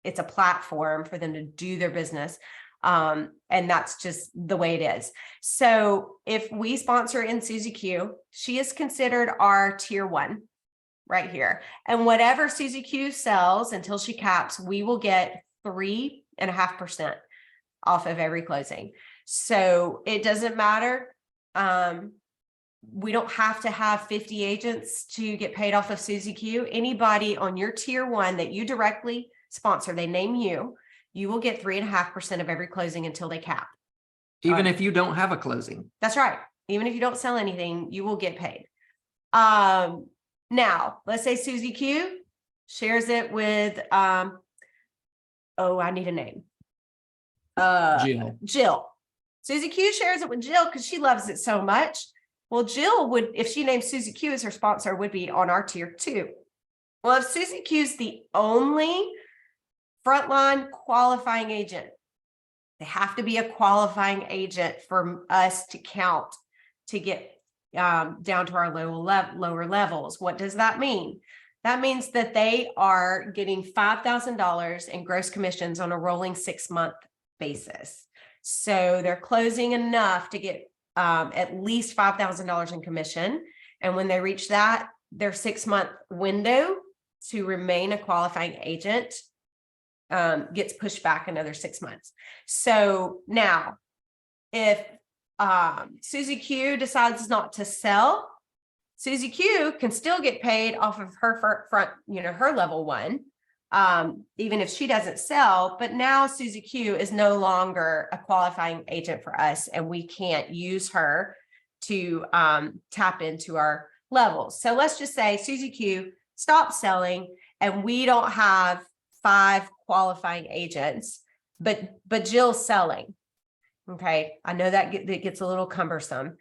It's a platform for them to do their business. And that's just the way it is. So if we sponsor in Susie Q, she is considered our tier 1 right here. And whatever Susie Q sells until she caps, we will get 3.5% off of every closing. So it doesn't matter. We don't have to have 50 agents to get paid off of Susie Q. Anybody on your tier 1 that you directly sponsor, they name you, you will get 3.5% of every closing until they cap. Even if you don't have a closing. That's right. Even if you don't sell anything, you will get paid. Now, let's say Susie Q shares it with, I need a name. Jill. Susie Q shares it with Jill because she loves it so much. Well, Jill would, if she named Susie Q as her sponsor, would be on our tier 2. Well, if Susie Q is the only frontline qualifying agent, they have to be a qualifying agent for us to count to get down to our lower levels. What does that mean? That means that they are getting $5,000 in gross commissions on a rolling 6-month basis. So they're closing enough to get at least $5,000 in commission. And when they reach that, their 6-month window to remain a qualifying agent gets pushed back another 6 months. So now, if Susie Q decides not to sell, Susie Q can still get paid off of her front, her level 1, even if she doesn't sell. But now Susie Q is no longer a qualifying agent for us, and we can't use her to tap into our levels. So let's just say Susie Q stops selling and we don't have 5 qualifying agents, but Jill's selling. Okay, I know that gets a little cumbersome,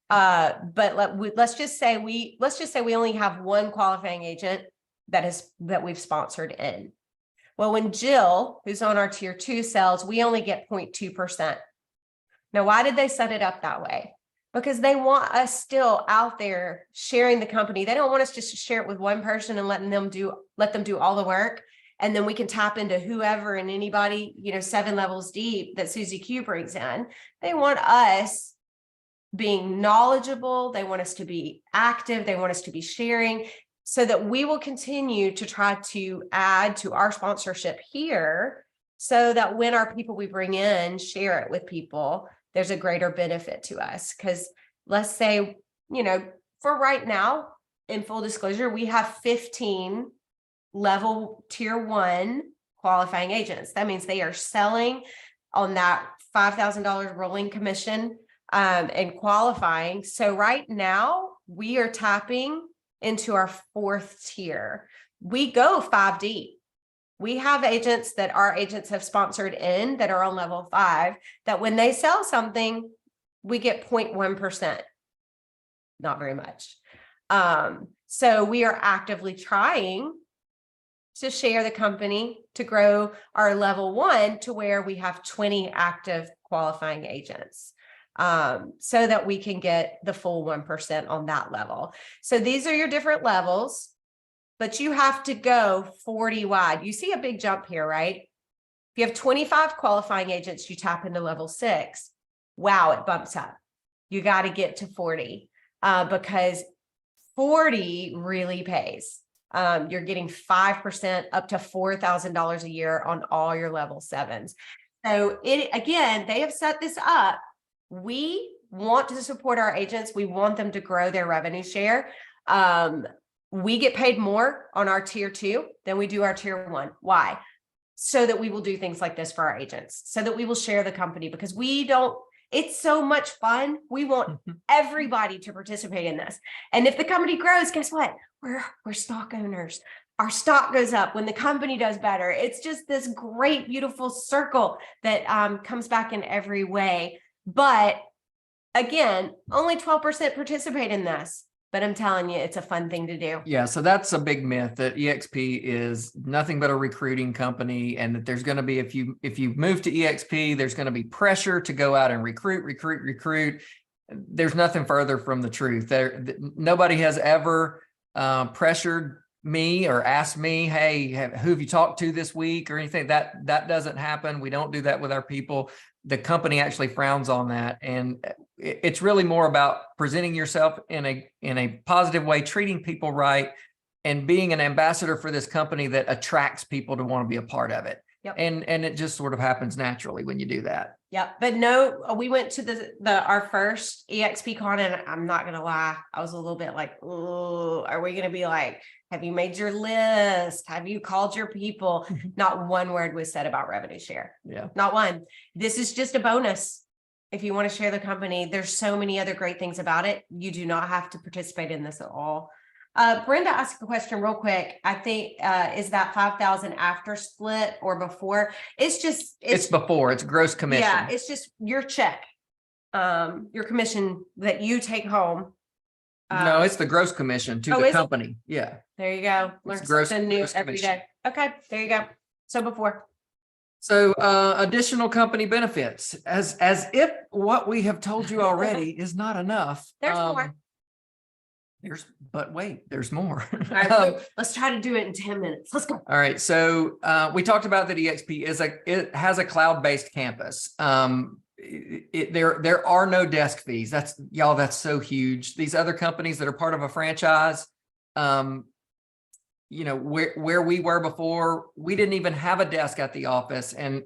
but let's just say we only have 1 qualifying agent that we've sponsored in. Well, when Jill, who's on our tier 2, sells, we only get 0.2%. Now, why did they set it up that way? Because they want us still out there sharing the company. They don't want us just to share it with one person and let them do all the work. And then we can tap into whoever and anybody, 7 levels deep that Susie Q brings in. They want us being knowledgeable. They want us to be active. They want us to be sharing, so that we will continue to try to add to our sponsorship here, so that when our people we bring in share it with people, there's a greater benefit to us. Because let's say, for right now, in full disclosure, we have 15 level tier 1 qualifying agents. That means they are selling on that $5,000 rolling commission and qualifying. So right now we are tapping into our 4th tier. We go 5 deep. We have agents that our agents have sponsored in that are on level 5, that when they sell something, we get 0.1%. Not very much. So we are actively trying to share the company to grow our level 1 to where we have 20 active qualifying agents, so that we can get the full 1% on that level. So these are your different levels, but you have to go 40 wide. You see a big jump here, right? If you have 25 qualifying agents, you tap into level 6. Wow, it bumps up. You got to get to 40 because 40 really pays. You're getting 5% up to $4,000 a year on all your level 7s. So again, they have set this up. We want to support our agents. We want them to grow their revenue share. We get paid more on our tier 2 than we do our tier 1. Why? So that we will do things like this for our agents, so that we will share the company, because it's so much fun. We want everybody to participate in this. And if the company grows, guess what? We're stock owners. Our stock goes up when the company does better. It's just this great, beautiful circle that comes back in every way. But again, only 12% participate in this. But I'm telling you, it's a fun thing to do. Yeah, so that's a big myth, that eXp is nothing but a recruiting company, and that there's going to be, if you move to eXp, there's going to be pressure to go out and recruit. There's nothing further from the truth. Nobody has ever pressured me or ask me, hey, who have you talked to this week or anything. That doesn't happen. We don't do that with our people. The company actually frowns on that. And it's really more about presenting yourself in a positive way, treating people right, and being an ambassador for this company that attracts people to want to be a part of it. Yep. And it just sort of happens naturally when you do that. Yeah, but no, we went to our first eXp con, and I'm not gonna lie, I was a little bit like, oh, are we gonna be like, have you made your list? Have you called your people? Not one word was said about revenue share. Yeah. Not one. This is just a bonus. If you want to share the company, there's so many other great things about it. You do not have to participate in this at all. Brenda asked a question real quick. I think, is that 5,000 after split or before? It's before, it's gross commission. Yeah, it's just your check, your commission that you take home. No, it's the gross commission to the company. Yeah. There you go. Learn something new every day. Okay, there you go. So before. So additional company benefits, as if what we have told you already is not enough. There's more. But wait, there's more. All right, let's try to do it in 10 minutes. Let's go. All right. So we talked about that eXp it has a cloud-based campus. There are no desk fees. That's so huge. These other companies that are part of a franchise, you know, where we were before, we didn't even have a desk at the office, and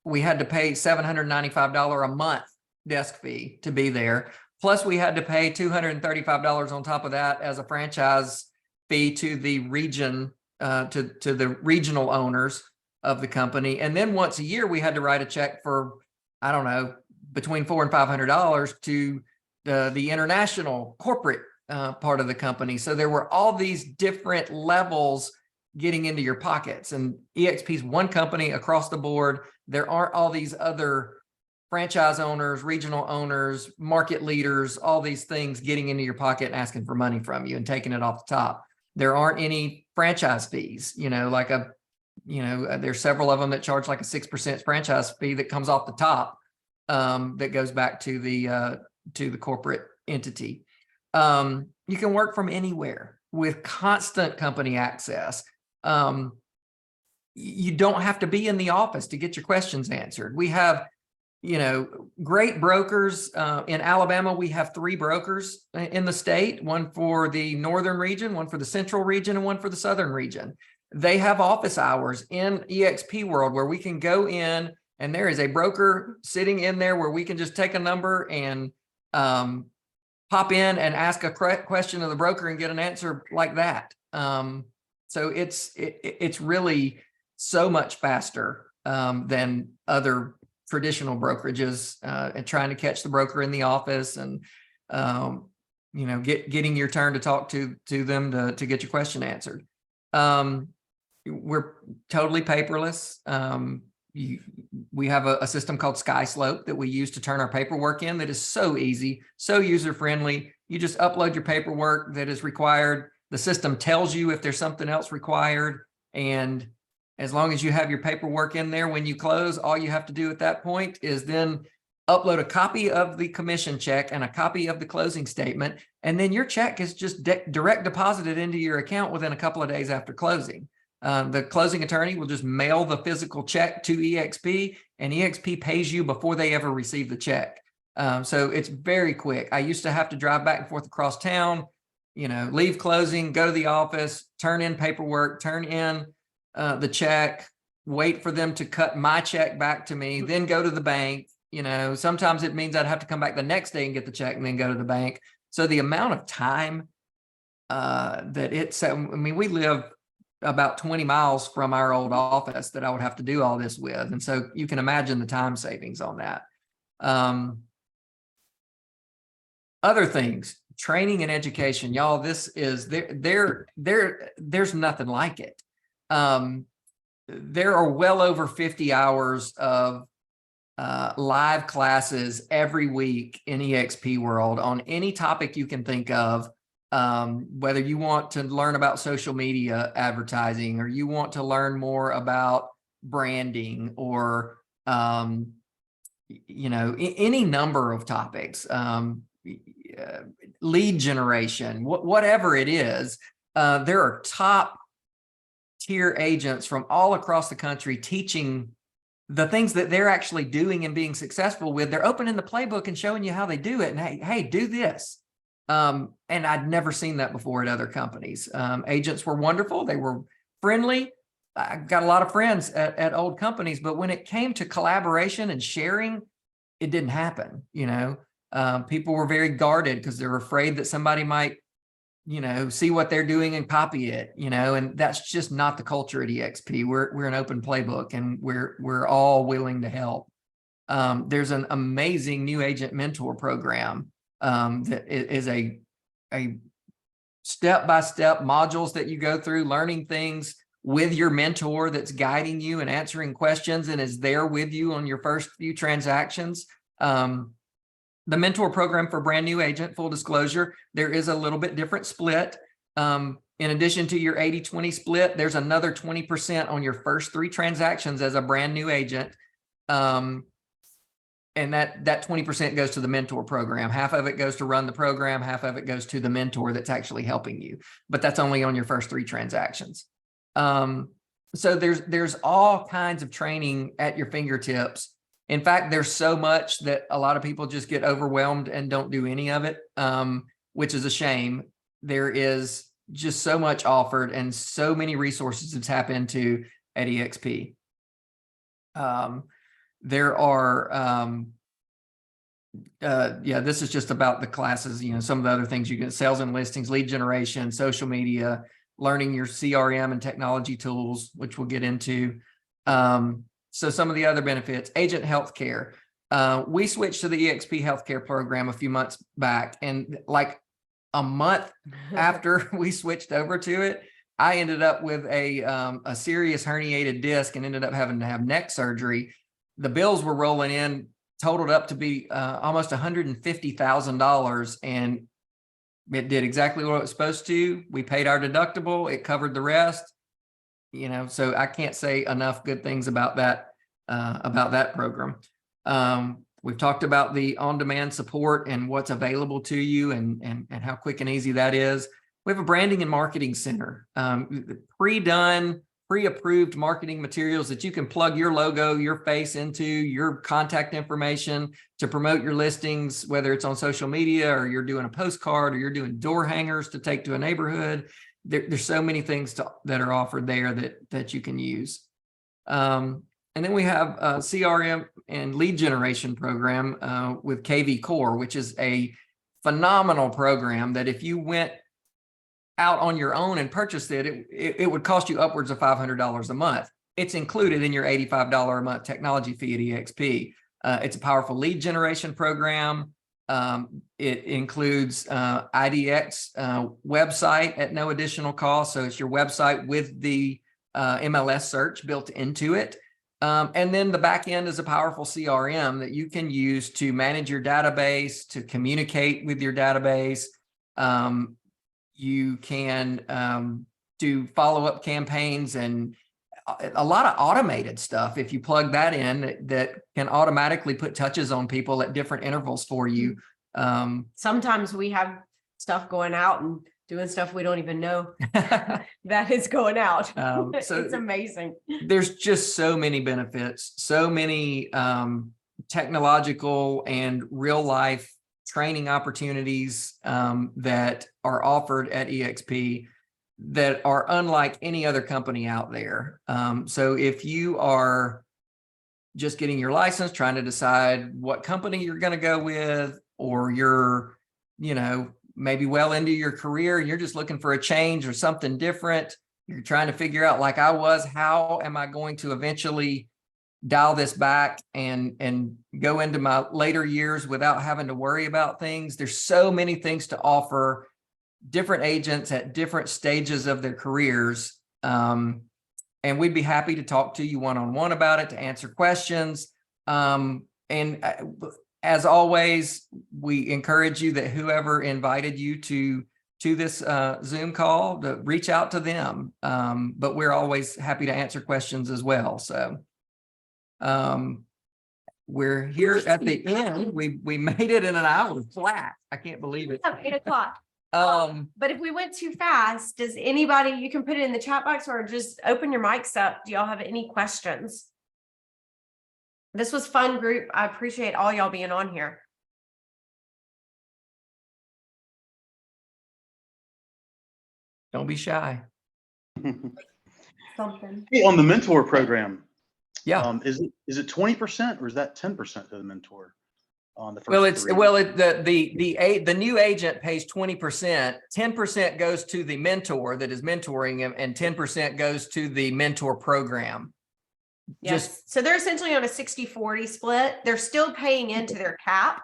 we had to pay $795 a month desk fee to be there. Plus, we had to pay $235 on top of that as a franchise fee to the region, to the regional owners of the company. And then once a year, we had to write a check for, I don't know, between $400 and $500 to the international corporate part of the company. So there were all these different levels getting into your pockets. And eXp is one company across the board. There aren't all these other franchise owners, regional owners, market leaders, all these things getting into your pocket and asking for money from you and taking it off the top. There aren't any franchise fees, you know, like there's several of them that charge like a 6% franchise fee that comes off the top, that goes back to the corporate entity. You can work from anywhere with constant company access. You don't have to be in the office to get your questions answered. We have, you know, great brokers. In Alabama, we have 3 brokers in the state, one for the northern region, one for the central region, and one for the southern region. They have office hours in eXp world where we can go in, and there is a broker sitting in there where we can just take a number and pop in and ask a question of the broker and get an answer like that. So it's really so much faster than other traditional brokerages, and trying to catch the broker in the office and, you know, getting your turn to talk to them to get your question answered. We're totally paperless. We have a system called SkySlope that we use to turn our paperwork in that is so easy, so user-friendly. You just upload your paperwork that is required. The system tells you if there's something else required. And as long as you have your paperwork in there when you close, all you have to do at that point is then upload a copy of the commission check and a copy of the closing statement. And then your check is just direct deposited into your account within a couple of days after closing. The closing attorney will just mail the physical check to eXp, and eXp pays you before they ever receive the check. So it's very quick. I used to have to drive back and forth across town, you know, leave closing, go to the office, turn in paperwork, turn in the check, wait for them to cut my check back to me, then go to the bank. You know, sometimes it means I'd have to come back the next day and get the check and then go to the bank. So the amount of time we live about 20 miles from our old office that I would have to do all this with. And so you can imagine the time savings on that. Other things, training and education, y'all, this is there's nothing like it. There are well over 50 hours of live classes every week in eXp world on any topic you can think of. Whether you want to learn about social media advertising, or you want to learn more about branding, or you know, any number of topics, lead generation, whatever it is, there are top tier agents from all across the country teaching the things that they're actually doing and being successful with. They're opening the playbook and showing you how they do it. And hey, do this. And I'd never seen that before at other companies. Agents were wonderful. They were friendly. I got a lot of friends at old companies, but when it came to collaboration and sharing, it didn't happen. People were very guarded because they're afraid that somebody might, see what they're doing and copy it, and that's just not the culture at eXp. We're an open playbook, and we're all willing to help. There's an amazing new agent mentor program that is a step-by-step modules that you go through, learning things with your mentor that's guiding you and answering questions and is there with you on your first few transactions. The mentor program for brand new agent, full disclosure, there is a little bit different split. In addition to your 80-20 split, there's another 20% on your first 3 transactions as a brand new agent. And that 20% goes to the mentor program. Half of it goes to run the program, half of it goes to the mentor that's actually helping you. But that's only on your first 3 transactions. So there's all kinds of training at your fingertips. In fact, there's so much that a lot of people just get overwhelmed and don't do any of it, which is a shame. There is just so much offered and so many resources to tap into at eXp. There are, this is just about the classes, some of the other things you get: sales and listings, lead generation, social media, learning your CRM and technology tools, which we'll get into. So some of the other benefits: agent healthcare. We switched to the eXp healthcare program a few months back, and like a month after we switched over to it, I ended up with a serious herniated disc and ended up having to have neck surgery. The bills were rolling in, totaled up to be almost $150,000, and it did exactly what it was supposed to. We paid our deductible; it covered the rest. So I can't say enough good things about that program. We've talked about the on-demand support and what's available to you and how quick and easy that is. We have a branding and marketing center, pre-done, pre-approved marketing materials that you can plug your logo, your face into, your contact information to promote your listings, whether it's on social media or you're doing a postcard or you're doing door hangers to take to a neighborhood. There's so many things that are offered there that you can use. And then we have a CRM and lead generation program with KV Core, which is a phenomenal program that if you went out on your own and purchased it would cost you upwards of $500 a month. It's included in your $85 a month technology fee at eXp. It's a powerful lead generation program. It includes IDX website at no additional cost. So it's your website with the MLS search built into it. And then the back end is a powerful CRM that you can use to manage your database, to communicate with your database. You can do follow-up campaigns and a lot of automated stuff. If you plug that in, that can automatically put touches on people at different intervals for you. Sometimes we have stuff going out and doing stuff we don't even know that is going out. So it's amazing. There's just so many benefits, so many technological and real life training opportunities that are offered at eXp that are unlike any other company out there. So if you are just getting your license, trying to decide what company you're going to go with, or you're, maybe well into your career, you're just looking for a change or something different, you're trying to figure out, like I was, how am I going to eventually dial this back and go into my later years without having to worry about things. There's so many things to offer different agents at different stages of their careers. And we'd be happy to talk to you one-on-one about it, to answer questions. As always, we encourage you that whoever invited you to this Zoom call, to reach out to them. But we're always happy to answer questions as well. So we're here at the end. We made it in an hour flat. I can't believe it. 8 o'clock. But if we went too fast, does anybody, you can put it in the chat box or just open your mics up. Do y'all have any questions? This was fun group. I appreciate all y'all being on here. Don't be shy. Something. Hey, on the mentor program, Yeah. is it 20% or is that 10% to the mentor on the first Well, it's three? the new agent pays 20%, 10% goes to the mentor that is mentoring him, and 10% goes to the mentor program. Yes. So they're essentially on a 60-40 split. They're still paying into their cap,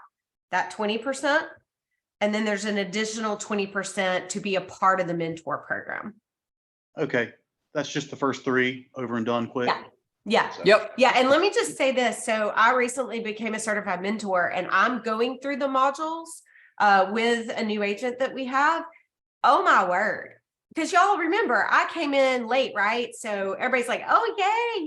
that 20%. And then there's an additional 20% to be a part of the mentor program. Okay. That's just the first three over and done quick. Yeah. Yeah. So- Yep. Yeah. And let me just say this. So I recently became a certified mentor and I'm going through the modules with a new agent that we have. Oh my word. Because y'all remember, I came in late, right? So everybody's like, oh, yay,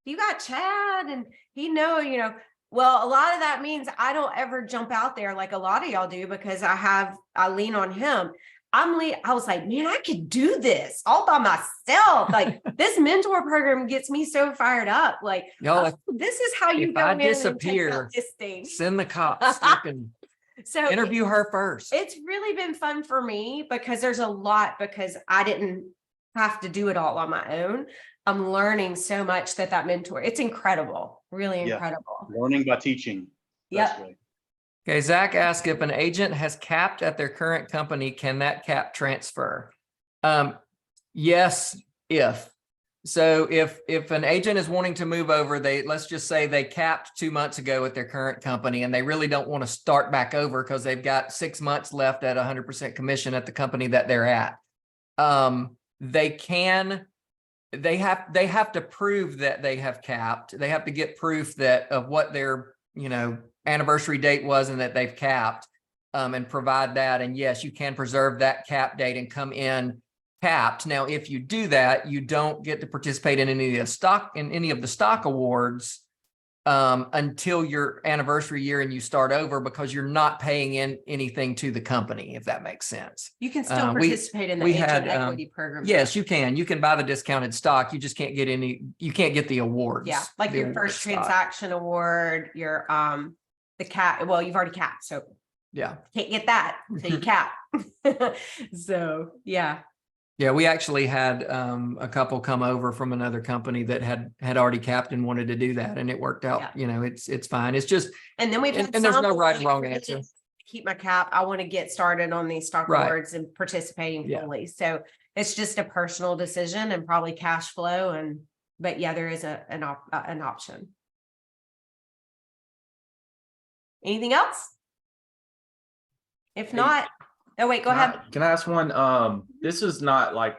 you got Chad and you know, well, a lot of that means I don't ever jump out there like a lot of y'all do because I lean on him. I was like, man, I could do this all by myself. Like this mentor program gets me so fired up. Like, Y'all, oh, this is how you if go I in and take disappear, out this thing. send the cops. You can So interview her first. it's really been fun for me because there's a lot because I didn't have to do it all on my own. I'm learning so much that mentor, it's incredible, really Yeah. incredible. Learning by teaching. Yep. Way. Okay, Zach asked if an agent has capped at their current company, can that cap transfer? Yes, if. So if an agent is wanting to move over, let's just say they capped 2 months ago at their current company and they really don't want to start back over because they've got 6 months left at 100% commission at the company that they're at. They have to prove that they have capped. They have to get proof of what their, anniversary date was and that they've capped, and provide that. And yes, you can preserve that cap date and come in capped. Now, if you do that, you don't get to participate in any of the stock awards until your anniversary year and you start over because you're not paying in anything to the company, if that makes sense. You can still participate in the we agent had, equity program. Yes, you can. You can buy the discounted stock. You just can't get you can't get the awards. Yeah, like the your award first stock. transaction award, your the cap. Well, you've already capped, so Yeah. can't get that until you cap. So yeah. Yeah, we actually had a couple come over from another company that had already capped and wanted to do that, and it worked out. Yeah. It's fine. It's just, And then we've had and there's some no right and like, wrong answer. keep my cap. I want to get started on these stock Right. awards and participating Yeah. fully. So it's just a personal decision and probably cash flow. But yeah, there is an option. Anything else? If not, oh wait, go ahead. Can I ask one? This is not like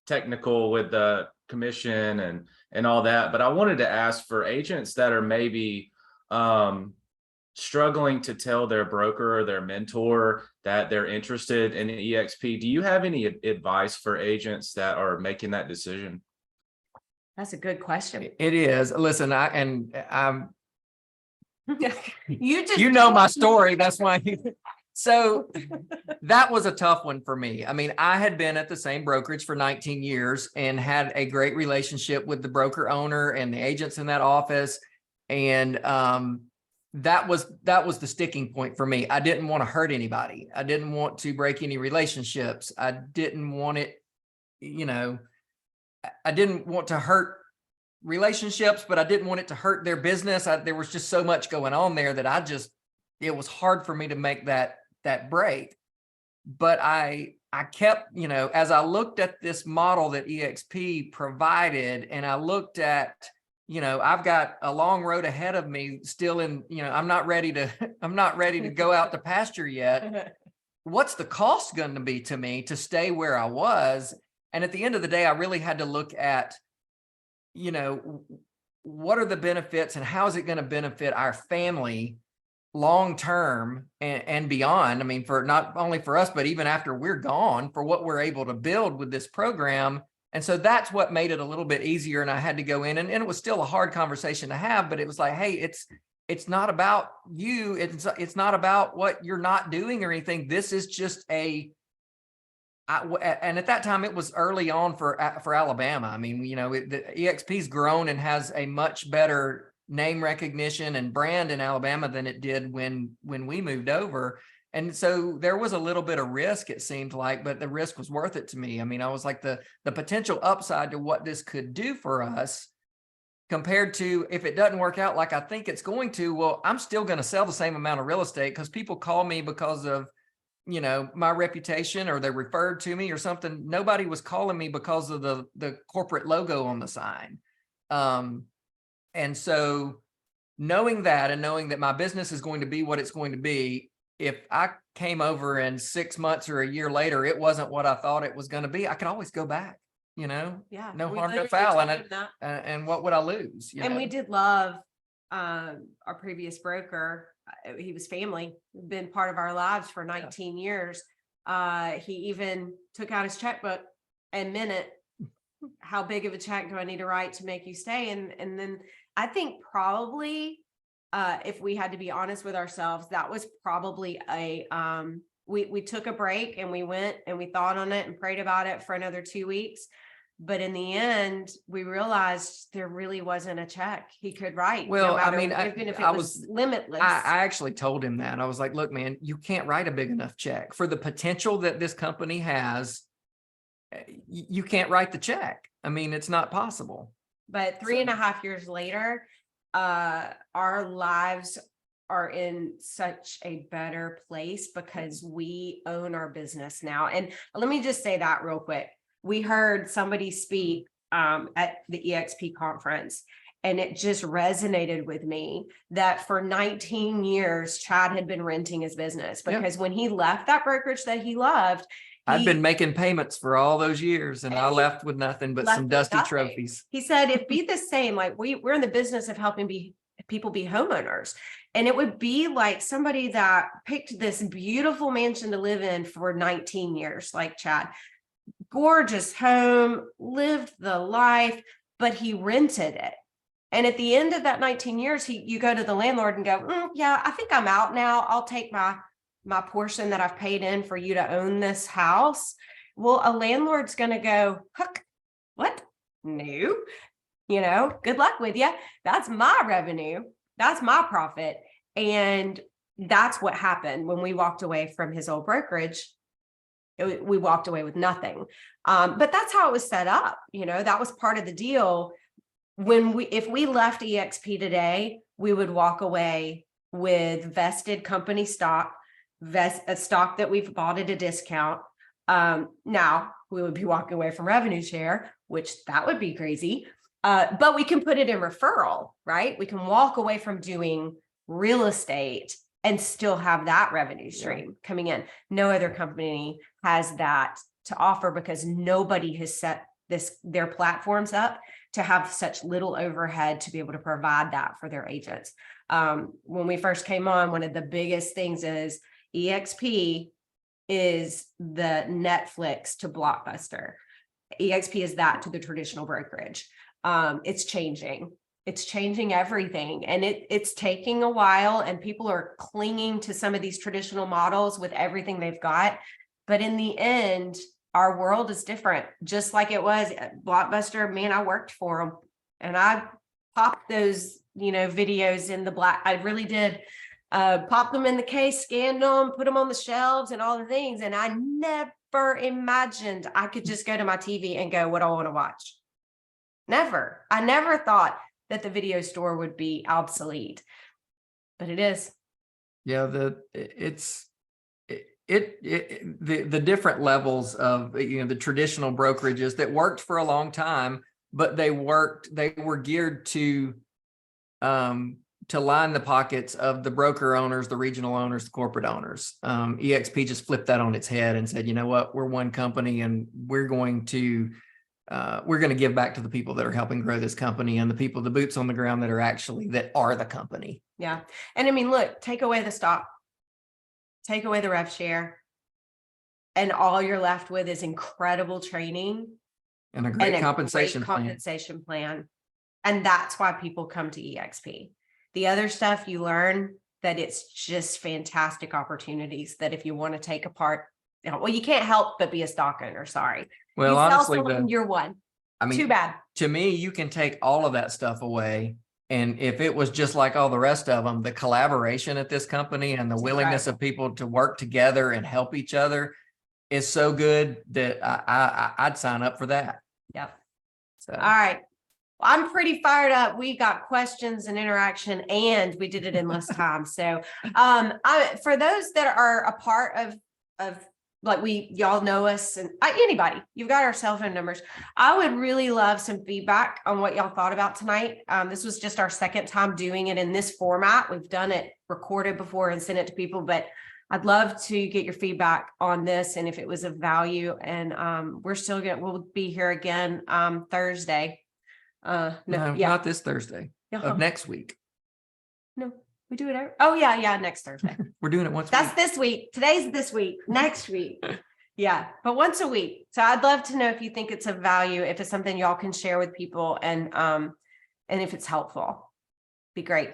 technical with the commission and all that, but I wanted to ask for agents that are maybe struggling to tell their broker or their mentor that they're interested in eXp. Do you have any advice for agents that are making that decision? That's a good question. It is. Listen, I'm You my story. That's why. So that was a tough one for me. I mean, I had been at the same brokerage for 19 years and had a great relationship with the broker owner and the agents in that office. And that was the sticking point for me. I didn't want to hurt anybody. I didn't want to break any relationships. I didn't want it, I didn't want to hurt relationships, but I didn't want it to hurt their business. There was just so much going on there that it was hard for me to make that break. But I kept, as I looked at this model that eXp provided, and I looked at, I've got a long road ahead of me still in, I'm not ready to go out to pasture yet. What's the cost going to be to me to stay where I was? And at the end of the day, I really had to look at, what are the benefits and how is it going to benefit our family long-term and beyond? I mean, for not only for us, but even after we're gone, for what we're able to build with this program. And so that's what made it a little bit easier. And I had to go in and it was still a hard conversation to have, but it was like, hey, it's not about you. It's not about what you're not doing or anything. This is just a and at that time it was early on for Alabama. I mean, the eXp's grown and has a much better name recognition and brand in Alabama than it did when we moved over. And so there was a little bit of risk, it seemed like, but the risk was worth it to me. I mean, I was like the potential upside to what this could do for us compared to if it doesn't work out like I think it's going to, well, I'm still going to sell the same amount of real estate because people call me because of, my reputation, or they referred to me or something. Nobody was calling me because of the corporate logo on the sign. And so knowing that and knowing that my business is going to be what it's going to be, if I came over and 6 months or a year later, it wasn't what I thought it was going to be, I could always go back, Yeah. no we harm, no literally foul. told And him that. and what would I lose? And we did love our previous broker. He was family, been part of our lives for 19 years. He even took out his checkbook and minute, how big of a check do I need to write to make you stay? And then I think probably if we had to be honest with ourselves, that was probably we took a break and we went and we thought on it and prayed about it for another 2 weeks. But in the end, we realized there really wasn't a check he could write. Well, no I matter, mean, even if it I was limitless. I actually told him that. I was like, look, man, you can't write a big enough check for the potential that this company has. You can't write the check. I mean, it's not possible. But 3.5 years later, our lives are in such a better place because we own our business now. And let me just say that real quick. We heard somebody speak at the eXp conference, and it just resonated with me that for 19 years, Chad had been renting his business because when he left that brokerage that he loved, I've been making payments for all those years and I left with nothing but some dusty trophies. He said, it'd be the same. Like we're in the business of helping people be homeowners. And it would be like somebody that picked this beautiful mansion to live in for 19 years, like Chad. Gorgeous home, lived the life, but he rented it. And at the end of that 19 years, you go to the landlord and go, yeah, I think I'm out now. I'll take my portion that I've paid in for you to own this house. Well, a landlord's going to go, hook, what? No, good luck with you. That's my revenue. That's my profit. And that's what happened when we walked away from his old brokerage. We walked away with nothing. But that's how it was set up. That was part of the deal. If we left eXp today, we would walk away with vested company stock, a stock that we've bought at a discount. Now we would be walking away from revenue share, which that would be crazy. But we can put it in referral, right? We can walk away from doing real estate and still have that revenue stream coming in. No other company has that to offer because nobody has set their platforms up to have such little overhead to be able to provide that for their agents. When we first came on, one of the biggest things is eXp is the Netflix to Blockbuster. eXp is that to the traditional brokerage. It's changing. It's changing everything. And it's taking a while and people are clinging to some of these traditional models with everything they've got. But in the end, our world is different, just like it was at Blockbuster. Man, I worked for them and I popped those, videos in the black. I really did pop them in the case, scanned them, put them on the shelves and all the things. And I never imagined I could just go to my TV and go, what do I want to watch? Never. I never thought that the video store would be obsolete, but it is. Yeah, the different levels of the traditional brokerages that worked for a long time, but they were geared to line the pockets of the broker owners, the regional owners, the corporate owners. eXp just flipped that on its head and said, you know what, we're one company and we're going to give back to the people that are helping grow this company and the people, the boots on the ground that are the company. Yeah. And I mean, look, take away the stock, take away the rev share, and all you're left with is incredible training and a great compensation plan. And that's why people come to eXp. The other stuff you learn that it's just fantastic opportunities that if you want to take apart well, you can't help but be a stock owner. Sorry. Well, You sell honestly, someone, you're one. I mean, Too bad. to me, you can take all of that stuff away. And if it was just like all the rest of them, the collaboration at this company and the It's willingness of people to work together and help each other is so good that I'd sign up for that. Yep. So, All right. Well, I'm pretty fired up. We got questions and interaction, and we did it in less time. So, for those that are a part of like y'all know us, and anybody, you've got our cell phone numbers. I would really love some feedback on what y'all thought about tonight. This was just our second time doing it in this format. We've done it recorded before and sent it to people, but I'd love to get your feedback on this and if it was of value. And we'll be here again Thursday. no, Yeah. not this Thursday Uh-huh. of next week. No, we do it. Oh yeah, next Thursday. We're doing it once a That's week. this week. Today's this week. Next week. Yeah, but once a week. So I'd love to know if you think it's of value, if it's something y'all can share with people, and if it's helpful. Be great.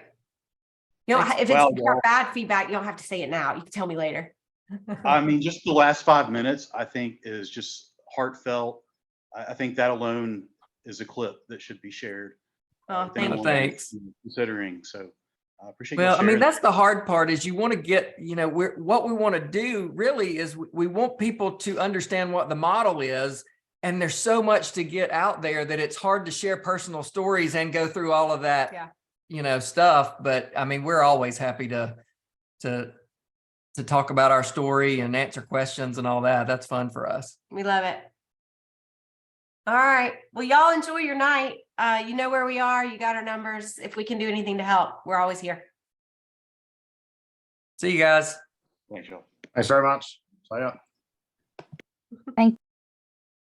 You know, if it's bad feedback, you don't have to say it now. You can tell me later. I mean, just the last 5 minutes, I think is just heartfelt. I think that alone is a clip that should be shared. Oh, if thank anyone you. is considering, so I appreciate. Well, I mean, sharing. that's the hard part is you want to get, what we want to do really is we want people to understand what the model is. And there's so much to get out there that it's hard to share personal stories and go through all of that, stuff. But I mean, we're always happy to talk about our story and answer questions and all that. That's fun for us. We love it. All right. Well, y'all enjoy your night. You know where we are. You got our numbers. If we can do anything to help, we're always here. See you guys. Thanks, y'all. Thanks very much. See ya.